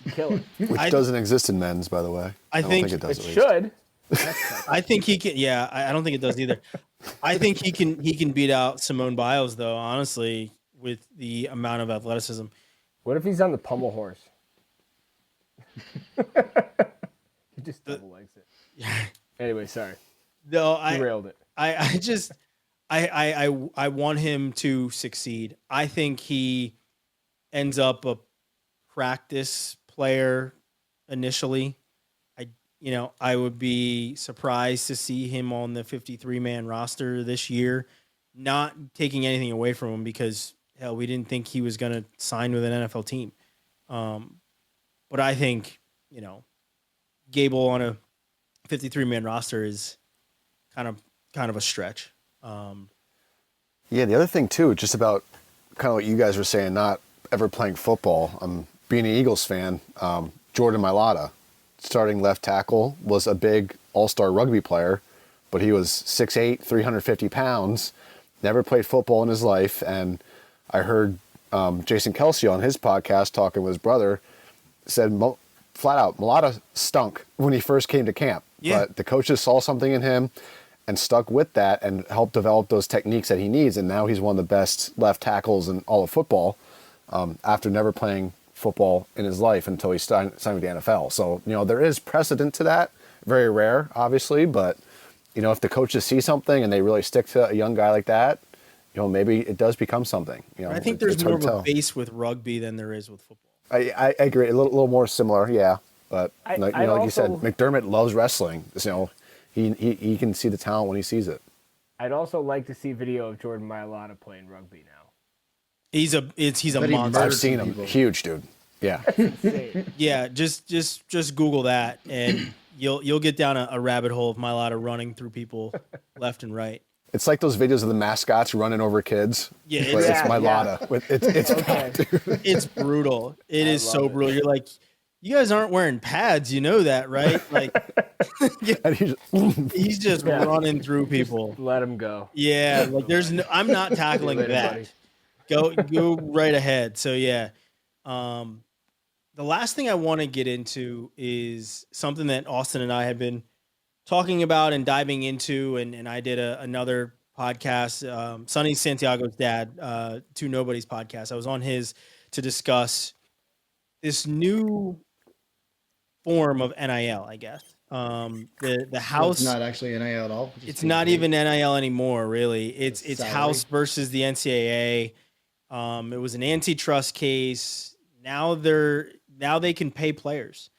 kill it. Which doesn't exist in men's, by the way. I don't think it does. It At least. should. I think he can. Yeah, I don't think it does either. I think he can beat out Simone Biles, though. Honestly, with the amount of athleticism. What if he's on the pommel horse? He just double legs it. Anyway, sorry. No, I Derailed it. I want him to succeed. I think he ends up a practice player initially. I would be surprised to see him on the 53-man roster this year, not taking anything away from him because, hell, we didn't think he was going to sign with an NFL team. But I think, Gable on a 53-man roster is kind of a stretch. Yeah, the other thing, too, just about kind of what you guys were saying, not ever playing football. Being an Eagles fan, Jordan Mailata, starting left tackle, was a big all-star rugby player, but he was 6'8", 350 pounds, never played football in his life. And I heard Jason Kelsey on his podcast talking with his brother, said flat out, Mailata stunk when he first came to camp. Yeah. But the coaches saw something in him and stuck with that and helped develop those techniques that he needs. And now he's one of the best left tackles in all of football after never playing football in his life until he signed with the NFL. So, there is precedent to that. Very rare, obviously, but, if the coaches see something and they really stick to a young guy like that, maybe it does become something. I think there's more of a base with rugby than there is with football. I agree. A little more similar, yeah. But, like you said, also, McDermott loves wrestling. He can see the talent when he sees it. I'd also like to see video of Jordan Mailata playing rugby now. He's a But he monster. I've seen him. Huge, dude. Yeah. Yeah, just Google that and you'll get down a rabbit hole of Mailata running through people left and right. It's like those videos of the mascots running over kids. Yeah, but it's yeah, Mailata. It's Okay. It's brutal. It is so love it. brutal. You're like, you guys aren't wearing pads, you know that, right? Like, and he's just running through people. Let him go. Yeah, like I'm not tackling Later, that. buddy. Go right ahead. So yeah, the last thing I want to get into is something that Austin and I have been talking about and diving into, and I did another podcast, Sonny Santiago's dad, to Nobody's podcast. I was on his to discuss this new form of NIL, I guess. The Well, it's house, not actually NIL at all. it's not even NIL anymore, really. It's salary. house versus the NCAA. It was an antitrust case. Now they can pay players.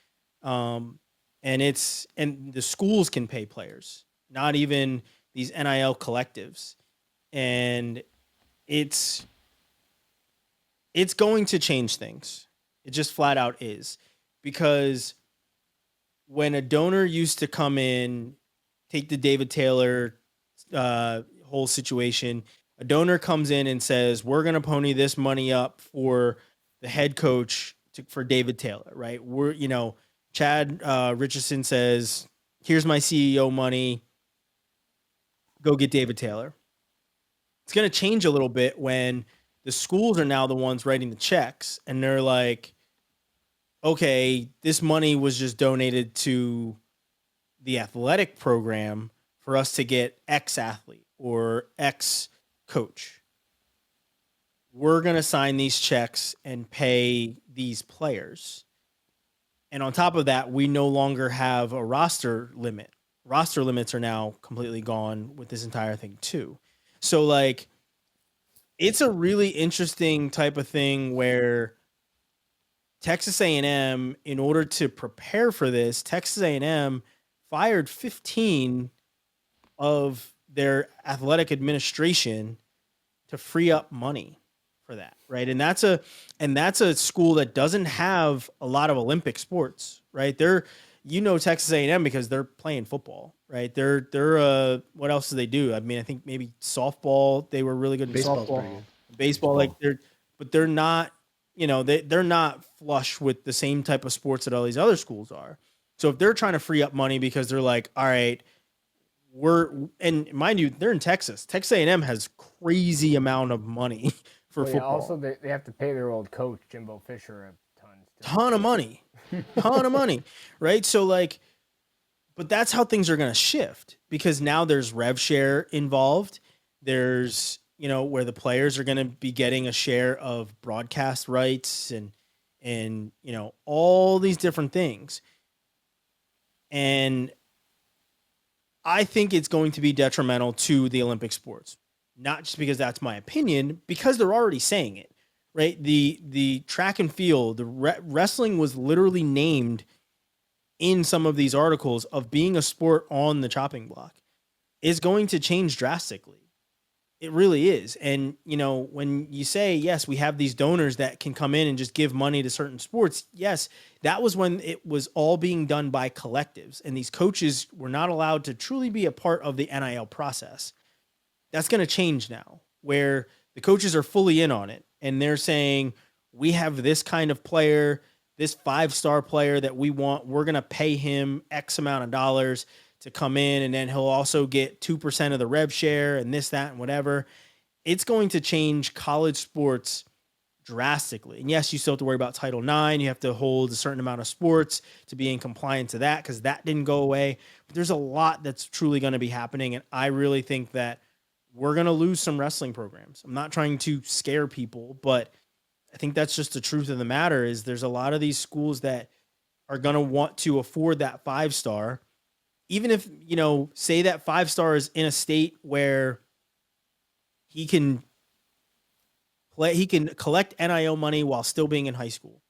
And the schools can pay players, not even these NIL collectives. And it's going to change things. It just flat out is, because when a donor used to come in, take the David Taylor whole situation, a donor comes in and says, we're going to pony this money up for the head coach for David Taylor, right? Chad Richardson says, here's my CEO money, go get David Taylor. It's going to change a little bit when the schools are now the ones writing the checks, and they're like, okay, this money was just donated to the athletic program for us to get X athlete or X coach. We're going to sign these checks and pay these players. And on top of that, we no longer have a roster limit. Roster limits are now completely gone with this entire thing too. So like, it's a really interesting type of thing where Texas A&M, in order to prepare for this, Texas A&M fired 15 of their athletic administration to free up money for that, right? And that's a school that doesn't have a lot of Olympic sports, right? Texas A&M because they're playing football, right? They're what else do they do? I mean, I think maybe softball. They were really good in Baseball's softball. pretty good. Baseball, but they're not. They're not flush with the same type of sports that all these other schools are. So if they're trying to free up money because they're like, all right, and mind you, they're in Texas. Texas A&M has crazy amount of money for football. Also, they have to pay their old coach, Jimbo Fisher, a ton of money, right? So like, but that's how things are going to shift, because now there's rev share involved. There's, where the players are going to be getting a share of broadcast rights and all these different things. And I think it's going to be detrimental to the Olympic sports, not just because that's my opinion, because they're already saying it, right? The track and field, the wrestling was literally named in some of these articles of being a sport on the chopping block, is going to change drastically. It really is. And, when you say, yes, we have these donors that can come in and just give money to certain sports. Yes, that was when it was all being done by collectives, and these coaches were not allowed to truly be a part of the NIL process. That's going to change now, where the coaches are fully in on it, and they're saying, we have this kind of player, this 5-star player that we want. We're going to pay him X amount of dollars to come in, and then he'll also get 2% of the rev share and this, that, and whatever. It's going to change college sports drastically. And yes, you still have to worry about Title IX. You have to hold a certain amount of sports to be in compliance to that, because that didn't go away. But there's a lot that's truly going to be happening, and I really think that we're going to lose some wrestling programs. I'm not trying to scare people, but I think that's just the truth of the matter. Is there's a lot of these schools that are going to want to afford that 5-star, even if, say that 5-star is in a state where he can collect NIL money while still being in high school.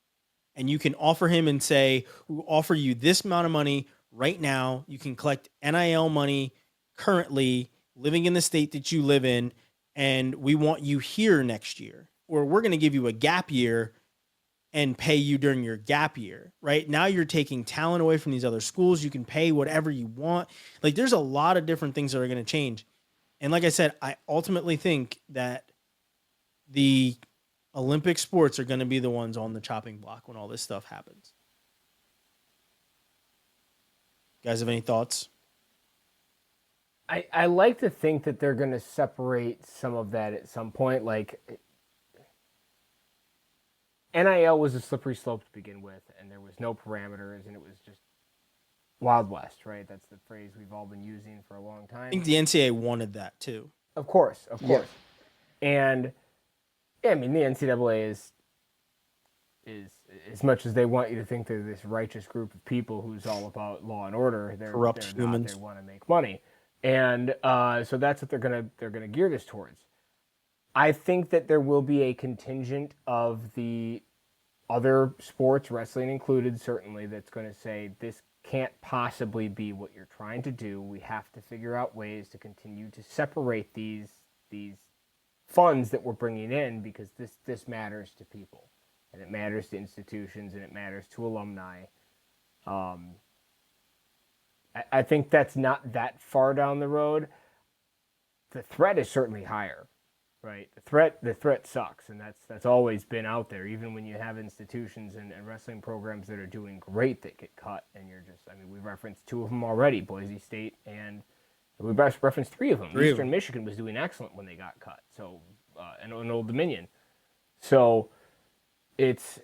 And you can offer him and say, we offer you this amount of money right now. You can collect NIL money currently living in the state that you live in, and we want you here next year. Or we're going to give you a gap year and pay you during your gap year, right? Now you're taking talent away from these other schools. You can pay whatever you want. Like, there's a lot of different things that are going to change. And like I said, I ultimately think that the Olympic sports are going to be the ones on the chopping block when all this stuff happens. You guys have any thoughts? I like to think that they're going to separate some of that at some point. Like, NIL was a slippery slope to begin with, and there was no parameters, and it was just Wild West, right? That's the phrase we've all been using for a long I time. think the NCAA wanted that too. Of course. Yeah. And yeah, I mean, the NCAA is as much as they want you to think they're this righteous group of people who's all about law and order, they're Humans. not. They want to make money, and so that's what they're gonna gear this towards. I think that there will be a contingent of the other sports, wrestling included, certainly, that's going to say this can't possibly be what you're trying to do. We have to figure out ways to continue to separate these funds that we're bringing in, because this matters to people, and it matters to institutions, and it matters to alumni. I think that's not that far down the road. The threat is certainly higher. Right, the threat sucks, and that's always been out there. Even when you have institutions and wrestling programs that are doing great that get cut, and you're just, I mean, we've referenced two of them already, Boise State, and we've referenced three of them. Eastern Michigan was doing excellent when they got cut, so and Old Dominion. So it's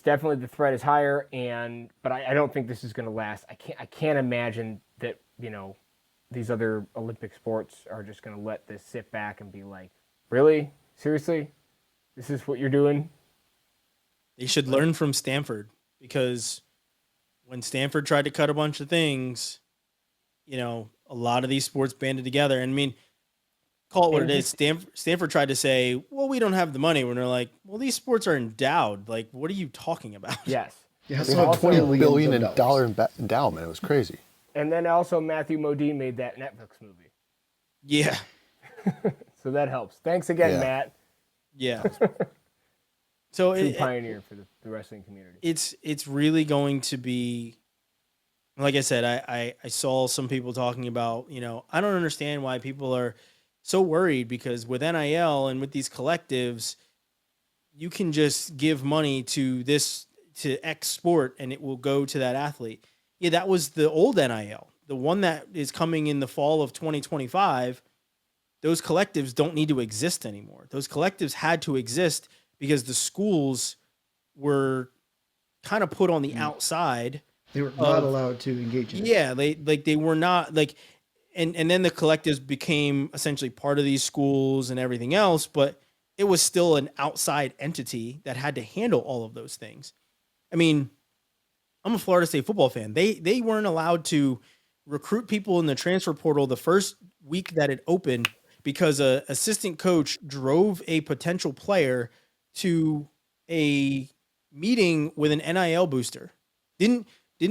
definitely, the threat is higher, but I don't think this is going to last. I can't imagine that, you know, these other Olympic sports are just going to let this sit back and be like, really? Seriously? This is what you're doing? They should learn from Stanford, because when Stanford tried to cut a bunch of things, you know, a lot of these sports banded together. And I mean, call it what it is. Stanford tried to say, well, we don't have the money. When they're like, well, these sports are endowed. Like, what are you talking about? Yes. Yeah, They had $20 billion in dollar endowment. It was crazy. And then also Matthew Modine made that Netflix movie. Yeah. So that helps. Thanks again, Yeah. Matt. Yeah. So True pioneer for the wrestling community. It's really going to be, like I said, I saw some people talking about, you know, I don't understand why people are so worried, because with NIL and with these collectives, you can just give money to X sport and it will go to that athlete. Yeah, that was the old NIL. The one that is coming in the fall of 2025, those collectives don't need to exist anymore. Those collectives had to exist because the schools were kind of put on the outside. They were not allowed to engage in it. Yeah, they were not, like, and then the collectives became essentially part of these schools and everything else, but it was still an outside entity that had to handle all of those things. I mean, I'm a Florida State football fan. They weren't allowed to recruit people in the transfer portal the first week that it opened, because a assistant coach drove a potential player to a meeting with an NIL booster. Didn't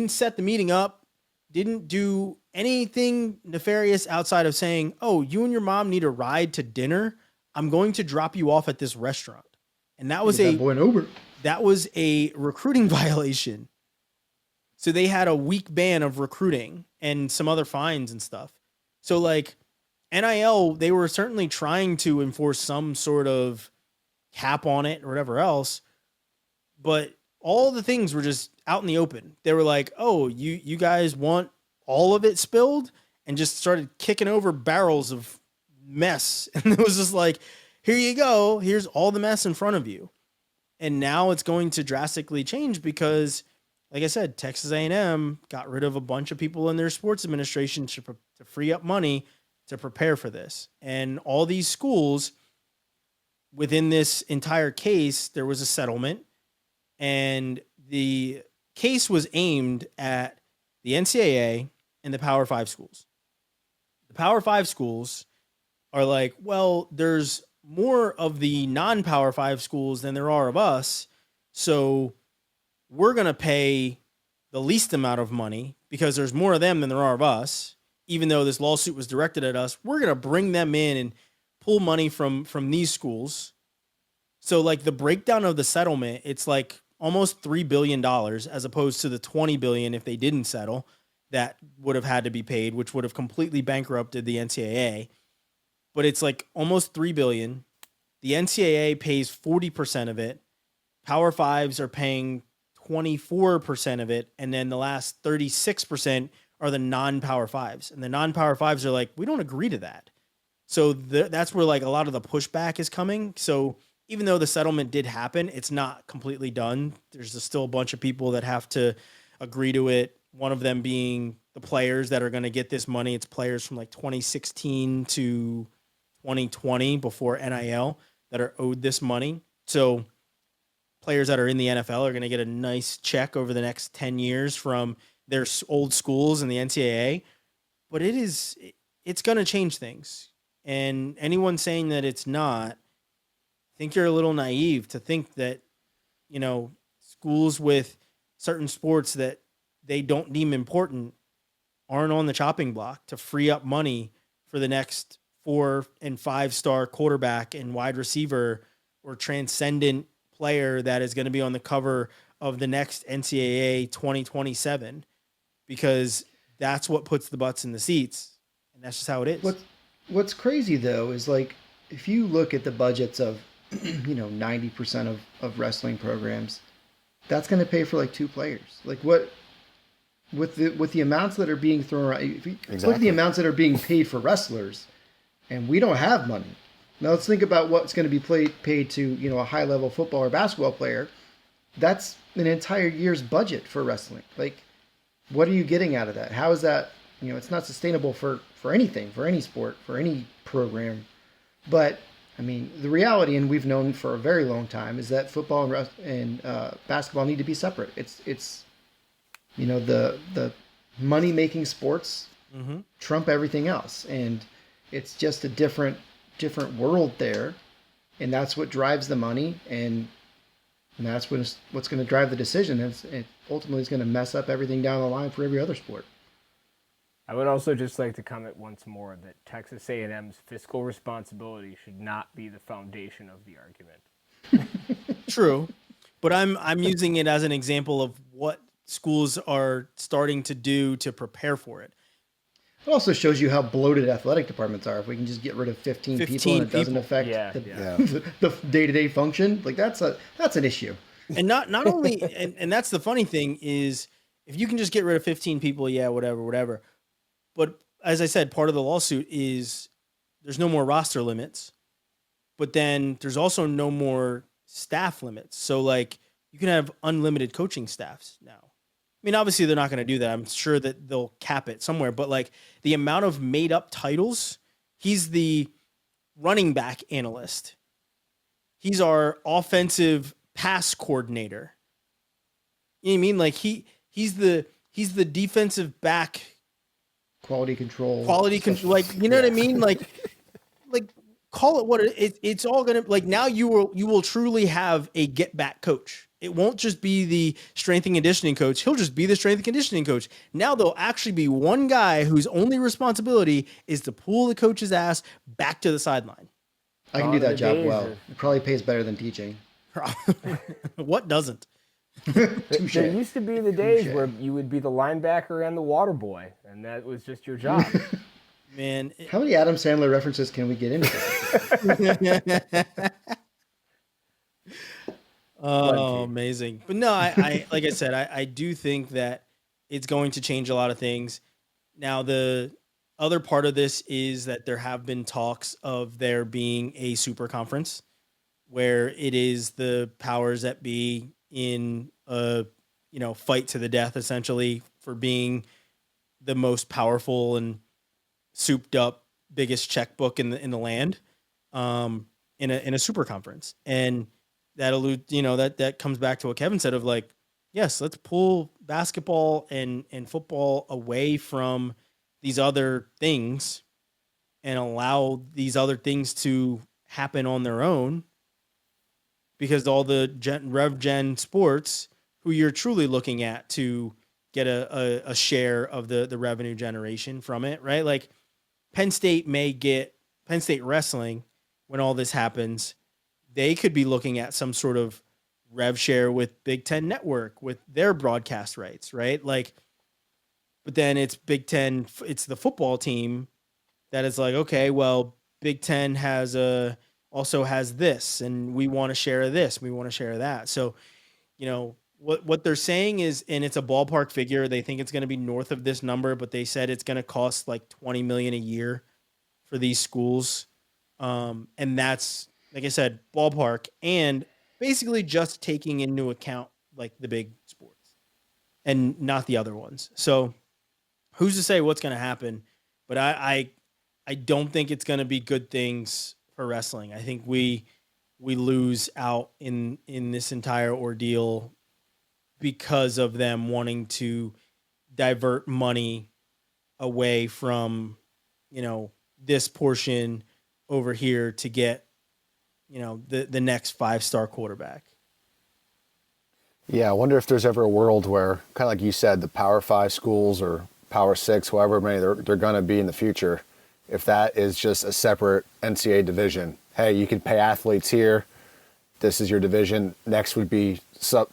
set the meeting up, didn't do anything nefarious outside of saying, "Oh, you and your mom need a ride to dinner. I'm going to drop you off at this restaurant." And that was a recruiting violation. So they had a week ban of recruiting and some other fines and stuff. So like NIL, they were certainly trying to enforce some sort of cap on it or whatever else, but all the things were just out in the open. They were like, "Oh, you guys want all of it spilled?" and just started kicking over barrels of mess. And it was just like, "Here you go. Here's all the mess in front of you." And now it's going to drastically change because, like I said, Texas A&M got rid of a bunch of people in their sports administration to free up money to prepare for this. And all these schools, within this entire case, there was a settlement, and the case was aimed at the NCAA and the Power 5 schools. The Power 5 schools are like, well, there's more of the non-Power 5 schools than there are of us, so we're going to pay the least amount of money because there's more of them than there are of us. Even though this lawsuit was directed at us, we're going to bring them in and pull money from these schools. So like the breakdown of the settlement, it's like almost $3 billion as opposed to the $20 billion if they didn't settle that would have had to be paid, which would have completely bankrupted the NCAA. But it's like almost $3 billion. The NCAA pays 40% of it. Power Fives are paying 24% of it. And then the last 36% are the non-Power Fives. And the non-Power Fives are like, we don't agree to that. So that's where like a lot of the pushback is coming. So even though the settlement did happen, it's not completely done. There's still a bunch of people that have to agree to it. One of them being the players that are going to get this money. It's players from like 2016 to 2020 before NIL that are owed this money. So players that are in the NFL are going to get a nice check over the next 10 years from their old schools in the NCAA. But it's going to change things. And anyone saying that it's not, I think you're a little naive to think that, schools with certain sports that they don't deem important aren't on the chopping block to free up money for the next 4 and 5-star quarterback and wide receiver or transcendent player that is going to be on the cover of the next NCAA 2027, because that's what puts the butts in the seats, and that's just how it is. What's crazy though is like if you look at the budgets of 90% of wrestling programs, that's going to pay for like 2 players. Like what with the amounts that are being thrown around, if you look at the amounts that are being paid for wrestlers, and we don't have money. Now let's think about what's going to be paid to a high level football or basketball player. That's an entire year's budget for wrestling. Like, what are you getting out of that? How is that? It's not sustainable for anything, for any sport, for any program. But I mean, the reality, and we've known for a very long time, is that football and basketball need to be separate. It's the money making sports trump everything else, and it's just a different world there, and that's what drives the money, and that's what's going to drive the decision. It ultimately is going to mess up everything down the line for every other sport. I would also just like to comment once more that Texas A&M's fiscal responsibility should not be the foundation of the argument. True, but I'm using it as an example of what schools are starting to do to prepare for it. It also shows you how bloated athletic departments are. If we can just get rid of 15 people and it doesn't affect the day-to-day function, like that's an issue. And not only, and that's the funny thing is, if you can just get rid of 15 people, whatever. But as I said, part of the lawsuit is there's no more roster limits, but then there's also no more staff limits. So like you can have unlimited coaching staffs now. I mean, obviously they're not going to do that. I'm sure that they'll cap it somewhere, but like the amount of made up titles, he's the running back analyst. He's our offensive pass coordinator. You know what I mean? Like he's the defensive back quality control, like, you know what I mean? Like call it what it's all going to, like, now you will truly have a get back coach. It won't just be the strength and conditioning coach. He'll just be the strength and conditioning coach. Now there'll actually be one guy whose only responsibility is to pull the coach's ass back to the sideline. I can do that job well. It probably pays better than teaching. What doesn't? There used to be the days where you would be the linebacker and the water boy, and that was just your job. Man, how many Adam Sandler references can we get into? Oh, amazing. But no, I like I said, I do think that it's going to change a lot of things. Now, the other part of this is that there have been talks of there being a super conference where it is the powers that be in a fight to the death, essentially, for being the most powerful and souped up biggest checkbook in the land, in a super conference. And that that comes back to what Kevin said of like, yes, let's pull basketball and football away from these other things and allow these other things to happen on their own, because all the Rev Gen sports, who you're truly looking at to get a share of the revenue generation from it, right? Like Penn State wrestling, when all this happens, they could be looking at some sort of rev share with Big Ten Network with their broadcast rights, right? Like, but then it's Big Ten, it's the football team that is like, okay, well, Big Ten also has this, and we want to share this, we want to share that. So, what they're saying is, and it's a ballpark figure, they think it's going to be north of this number, but they said it's going to cost like $20 million a year for these schools. And that's like I said, ballpark, and basically just taking into account like the big sports and not the other ones. So who's to say what's going to happen? But I don't think it's going to be good things for wrestling. I think we lose out in this entire ordeal because of them wanting to divert money away from, this portion over here to get, the next 5-star quarterback. Yeah, I wonder if there's ever a world where, kind of like you said, the Power 5 schools or Power 6, however many they're going to be in the future, if that is just a separate NCAA division. Hey, you can pay athletes here. This is your division. Next would be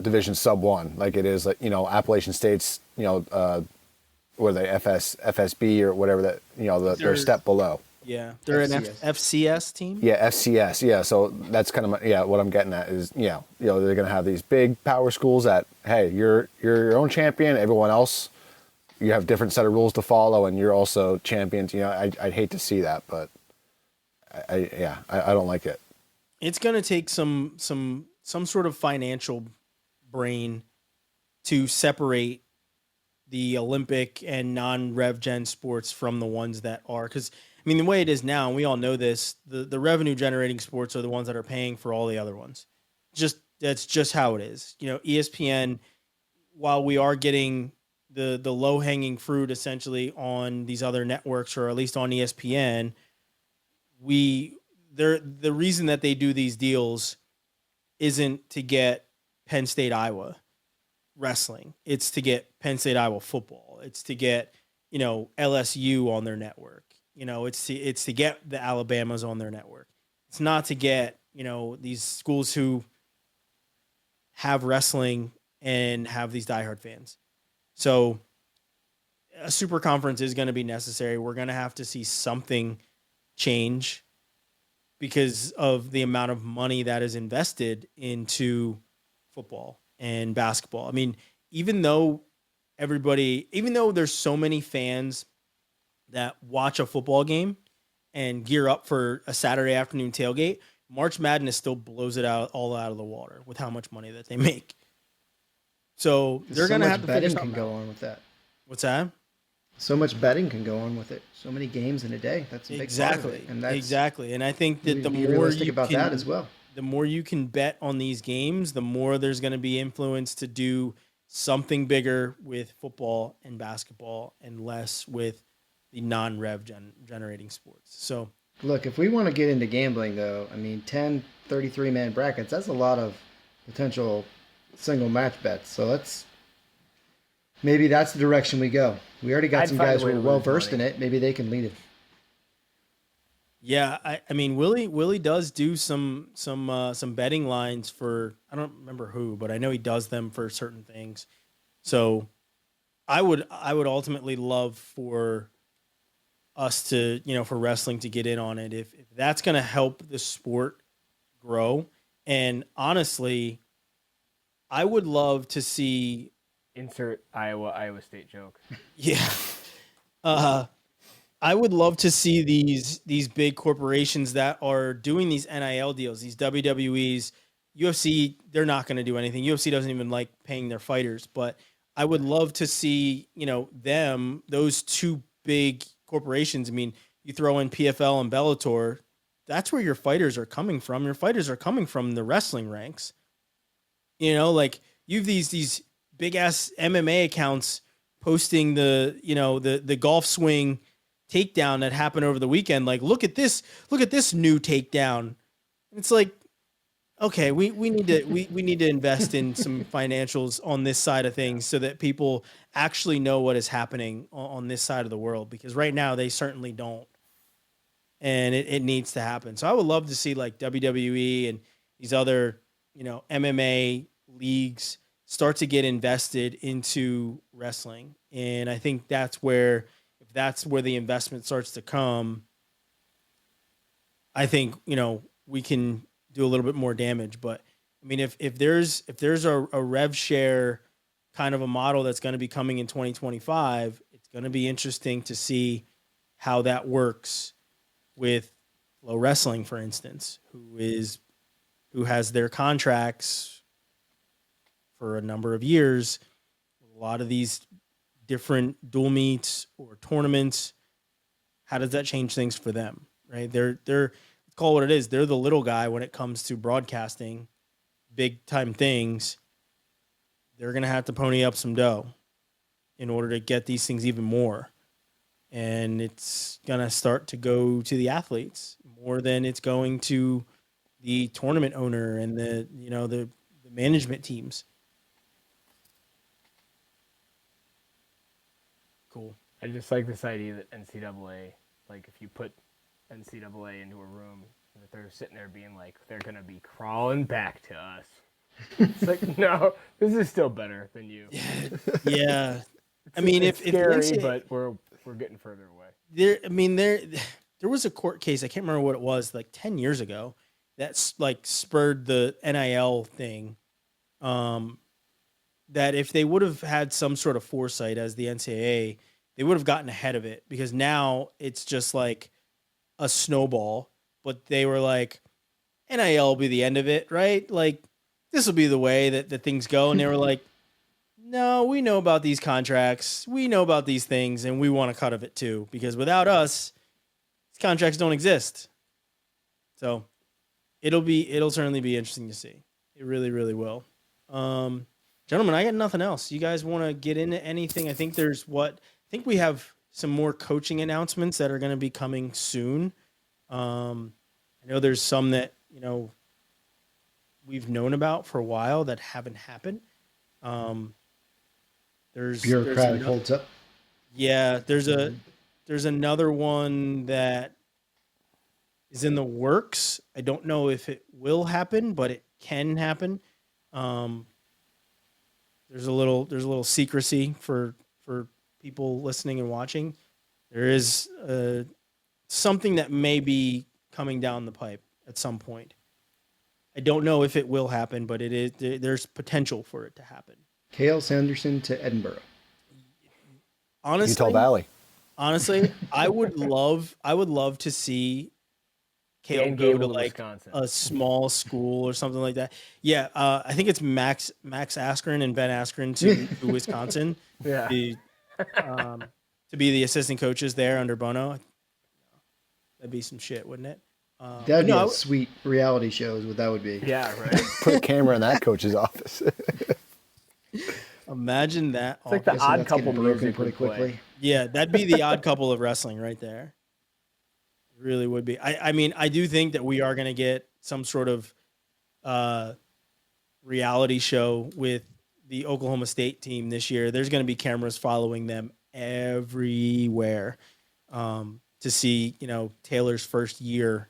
division sub 1, like it is, like, Appalachian State's, what are they, FSB or whatever that, their step below. Yeah, they're an FCS team. Yeah, FCS. Yeah, so that's kind of what I'm getting at is they're going to have these big power schools that, hey, you're your own champion. Everyone else, you have different set of rules to follow, and you're also champions. I'd hate to see that, but I don't like it. It's going to take some sort of financial brain to separate the Olympic and non-Rev Gen sports from the ones that are, because the way it is now, and we all know this, the revenue generating sports are the ones that are paying for all the other ones. That's just how it is. ESPN, while we are getting the low hanging fruit essentially on these other networks, or at least on ESPN, the reason that they do these deals isn't to get Penn State, Iowa wrestling. It's to get Penn State, Iowa football. It's to get, LSU on their network. It's to get the Alabamas on their network. It's not to get, these schools who have wrestling and have these diehard fans. So a super conference is going to be necessary. We're going to have to see something change because of the amount of money that is invested into football and basketball. Even though there's so many fans that watch a football game and gear up for a Saturday afternoon tailgate, March Madness still blows it all out of the water with how much money that they make. So they're going to have to figure something out. Betting can go on with that. What's that? So much betting can go on with it. So many games in a day. That's a big part of it. And exactly. And I think that the more realistic about that as well. The more you can bet on these games, the more there's going to be influence to do something bigger with football and basketball and less with the non-rev generating sports. So look, if we want to get into gambling though, 10 33-man brackets, that's a lot of potential single match bets. So maybe that's the direction we go. We already got some guys who are well versed in it. Maybe they can lead it. Yeah, Willie does do some betting lines for, I don't remember who, but I know he does them for certain things. So I would ultimately love for us to, for wrestling to get in on it if that's going to help the sport grow. And honestly, I would love to see insert Iowa State joke. Yeah. I would love to see these big corporations that are doing these NIL deals, these WWEs, UFC. They're not going to do anything. UFC doesn't even like paying their fighters, but I would love to see, those two big corporations. You throw in PFL and Bellator, that's where your fighters are coming from. Your fighters are coming from the wrestling ranks. You have these big ass MMA accounts posting the golf swing takedown that happened over the weekend. Like, look at this new takedown. It's like, okay, we need to invest in some financials on this side of things so that people actually know what is happening on this side of the world, because right now they certainly don't. And it needs to happen. So I would love to see like WWE and these other, MMA leagues start to get invested into wrestling. And I think that's where the investment starts to come, I think, we can do a little bit more damage. But if there's a rev share kind of a model that's going to be coming in 2025, it's going to be interesting to see how that works with Flow Wrestling, for instance, who has their contracts for a number of years. A lot of these different dual meets or tournaments. How does that change things for them? Right? They're call it what it is. They're the little guy when it comes to broadcasting big time things. They're gonna have to pony up some dough in order to get these things even more. And it's gonna start to go to the athletes more than it's going to the tournament owner and the management teams. Cool. I just like this idea that NCAA, like if you put NCAA into a room, that they're sitting there being like, they're gonna be crawling back to us. It's like, no, this is still better than you. Yeah. I mean, It's if scary, NCAA but we're getting further away. there was a court case, I can't remember what it was, like 10 years ago, that's like spurred the NIL thing. That if they would have had some sort of foresight as the NCAA, they would have gotten ahead of it, because now it's just like a snowball. But they were like, NIL will be the end of it, right? Like, this will be the way that things go. And they were like, no, we know about these contracts. We know about these things, and we want a cut of it too, because without us, these contracts don't exist. So it'll certainly be interesting to see. It really, really will. Gentlemen, I got nothing else. You guys want to get into anything? I think we have some more coaching announcements that are going to be coming soon. I know there's some that, we've known about for a while that haven't happened. There's Bureaucratic holds up. Yeah, there's another one that is in the works. I don't know if it will happen, but it can happen. There's a little secrecy for people listening and watching. There is something that may be coming down the pipe at some point. I don't know if it will happen, but there's potential for it to happen. Cale Sanderson to Edinburgh. Honestly, Utah Valley. Honestly, I would love to see Cale Dan go Gable to to like Wisconsin. a small school or something like that. Yeah, I think it's Max Askren and Ben Askren to Wisconsin. Yeah. To be the assistant coaches there under Bono. That'd be some shit, wouldn't it? That'd be no, a sweet reality show is what that would be. Yeah, right. Put a camera in that coach's office. Imagine that. It's like the Guessing Odd that's Couple getting broken music pretty we play. quickly. Yeah, that'd be the odd couple of wrestling right there. It really would be. I mean, I do think that we are going to get some sort of reality show with the Oklahoma State team this year. There's going to be cameras following them everywhere to see, Taylor's first year.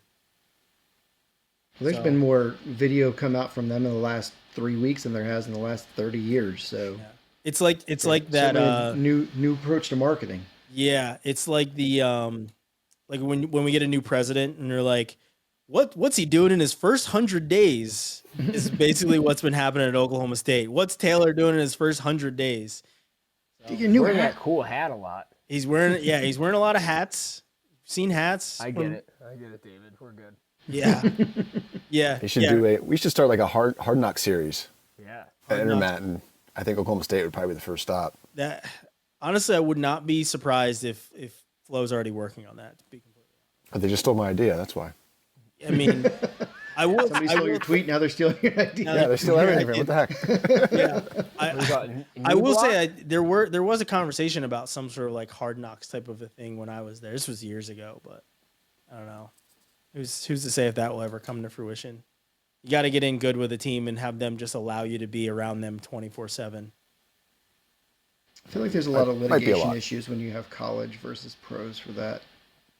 Well, there's been more video come out from them in the last 3 weeks than there has in the last 30 years. So Yeah. It's like that certainly a new approach to marketing. Yeah, it's like the like when we get a new president and they're like, what's he doing in his first 100 days? Is basically what's been happening at Oklahoma State. What's Taylor doing in his first 100 days? Take your new Wearing hat. that cool hat a lot. He's wearing a lot of hats. Seen hats. I get it, David. We're good. Yeah. Yeah. We should start like a hard knock series Yeah. at Intermat, and I think Oklahoma State would probably be the first stop. That honestly, I would not be surprised if Flo's already working on that, to be completely But they just stole my idea. That's why. honest. I mean, I will. Somebody stole your tweet. Now they're stealing your idea. Yeah, they steal everything. From it. What the heck? Yeah. I will say there was a conversation about some sort of like Hard Knocks type of a thing when I was there. This was years ago, but I don't know. Who's to say if that will ever come to fruition? You got to get in good with a team and have them just allow you to be around them 24/7. I feel like there's a lot of Might be a litigation lot. issues when you have college versus pros for that.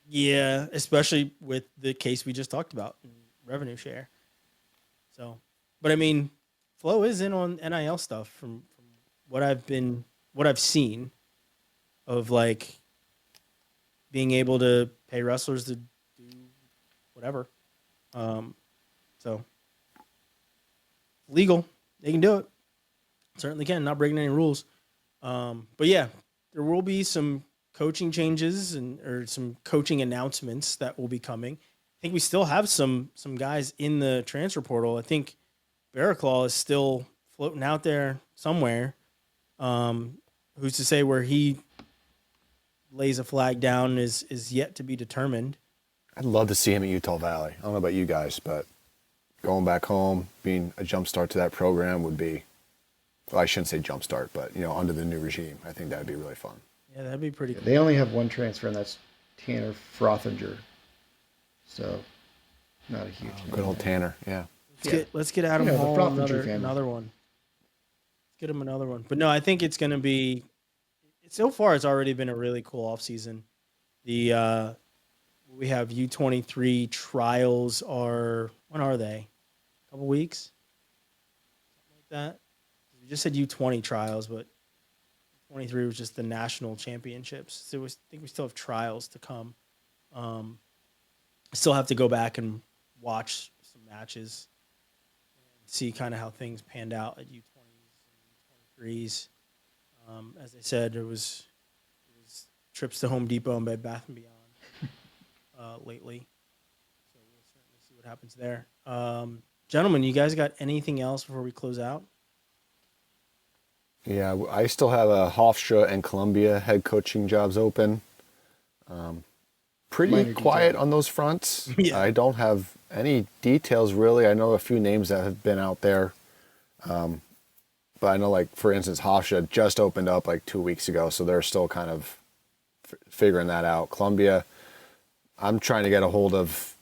Yeah, especially with the case we just talked about, revenue share. So, but I mean, Flo is in on NIL stuff from what I've seen of like being able to pay wrestlers to do whatever. So legal, they can do it. Certainly can, not breaking any rules. But yeah, there will be some coaching changes or some coaching announcements that will be coming. think we still have some guys in the transfer portal. I think Barraclaw is still floating out there somewhere. Who's to say where he lays a flag down is yet to be determined. I'd love to see him at Utah Valley. I don't know about you guys, but going back home, being a jump start to that program would be, well, I shouldn't say jump start, but, under the new regime, I think that would be really fun. Yeah, that'd be pretty cool. They only have one transfer, and that's Tanner Frothinger. So, not a huge name. Good old Tanner, yeah. Let's get Adam the Hall Frothinger family. another one. Let's get him another one. But no, I think it's going to be. So far, it's already been a really cool offseason. We have U23 trials when are they? A couple weeks, something like that. We just said U20 trials, but 23 was just the national championships. So I think we still have trials to come. I still have to go back and watch some matches and see kind of how things panned out at U20s and U23s. As I said, it was trips to Home Depot and Bed Bath & Beyond lately. So we'll certainly see what happens there. Gentlemen, you guys got anything else before we close out? Yeah, I still have a Hofstra and Columbia head coaching jobs open. Pretty Minor quiet detail. on those fronts. Yeah. I don't have any details really. I know a few names that have been out there. But I know, like, for instance, Hofstra just opened up like 2 weeks ago, so they're still kind of figuring that out. Columbia, I'm trying to get a hold of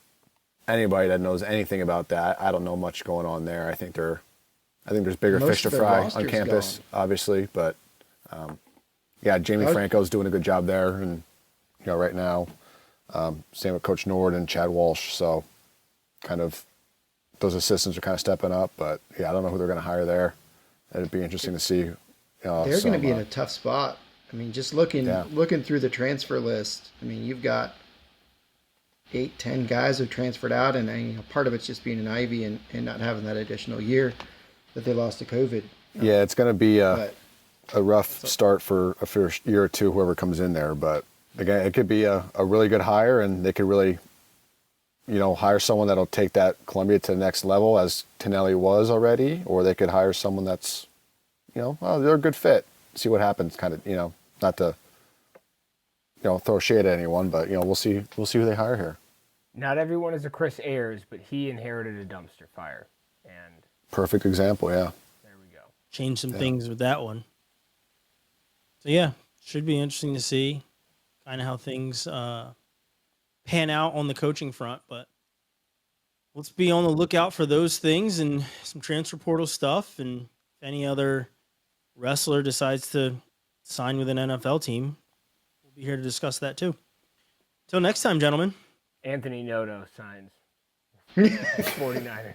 anybody that knows anything about that. I don't know much going on there. I think there's bigger Most fish to of their fry on roster's campus, gone. obviously. But yeah, Jamie Franco's doing a good job there, and right now, same with Coach Nord and Chad Walsh. So, kind of those assistants are kind of stepping up. But yeah, I don't know who they're going to hire there. It'd be interesting to see. They're going to be in a tough spot. I mean, just looking through the transfer list. I mean, you've got 8-10 guys who've transferred out, and part of it's just being an Ivy and not having that additional year that they lost to COVID. Yeah, it's going to be a But rough start for a first year or two, whoever comes in there. But again, it could be a really good hire, and they could really, hire someone that'll take that Columbia to the next level, as Tonelli was already, or they could hire someone that's, they're a good fit. See what happens, kind of, not to, throw shade at anyone, but we'll see who they hire here. Not everyone is a Chris Ayers, but he inherited a dumpster fire, and Perfect example, yeah. there we go. Change some things with that one. So yeah, should be interesting to see kind of how things pan out on the coaching front, but let's be on the lookout for those things and some transfer portal stuff. And if any other wrestler decides to sign with an NFL team, we'll be here to discuss that too. Till next time, gentlemen. Anthony Noto signs 49ers.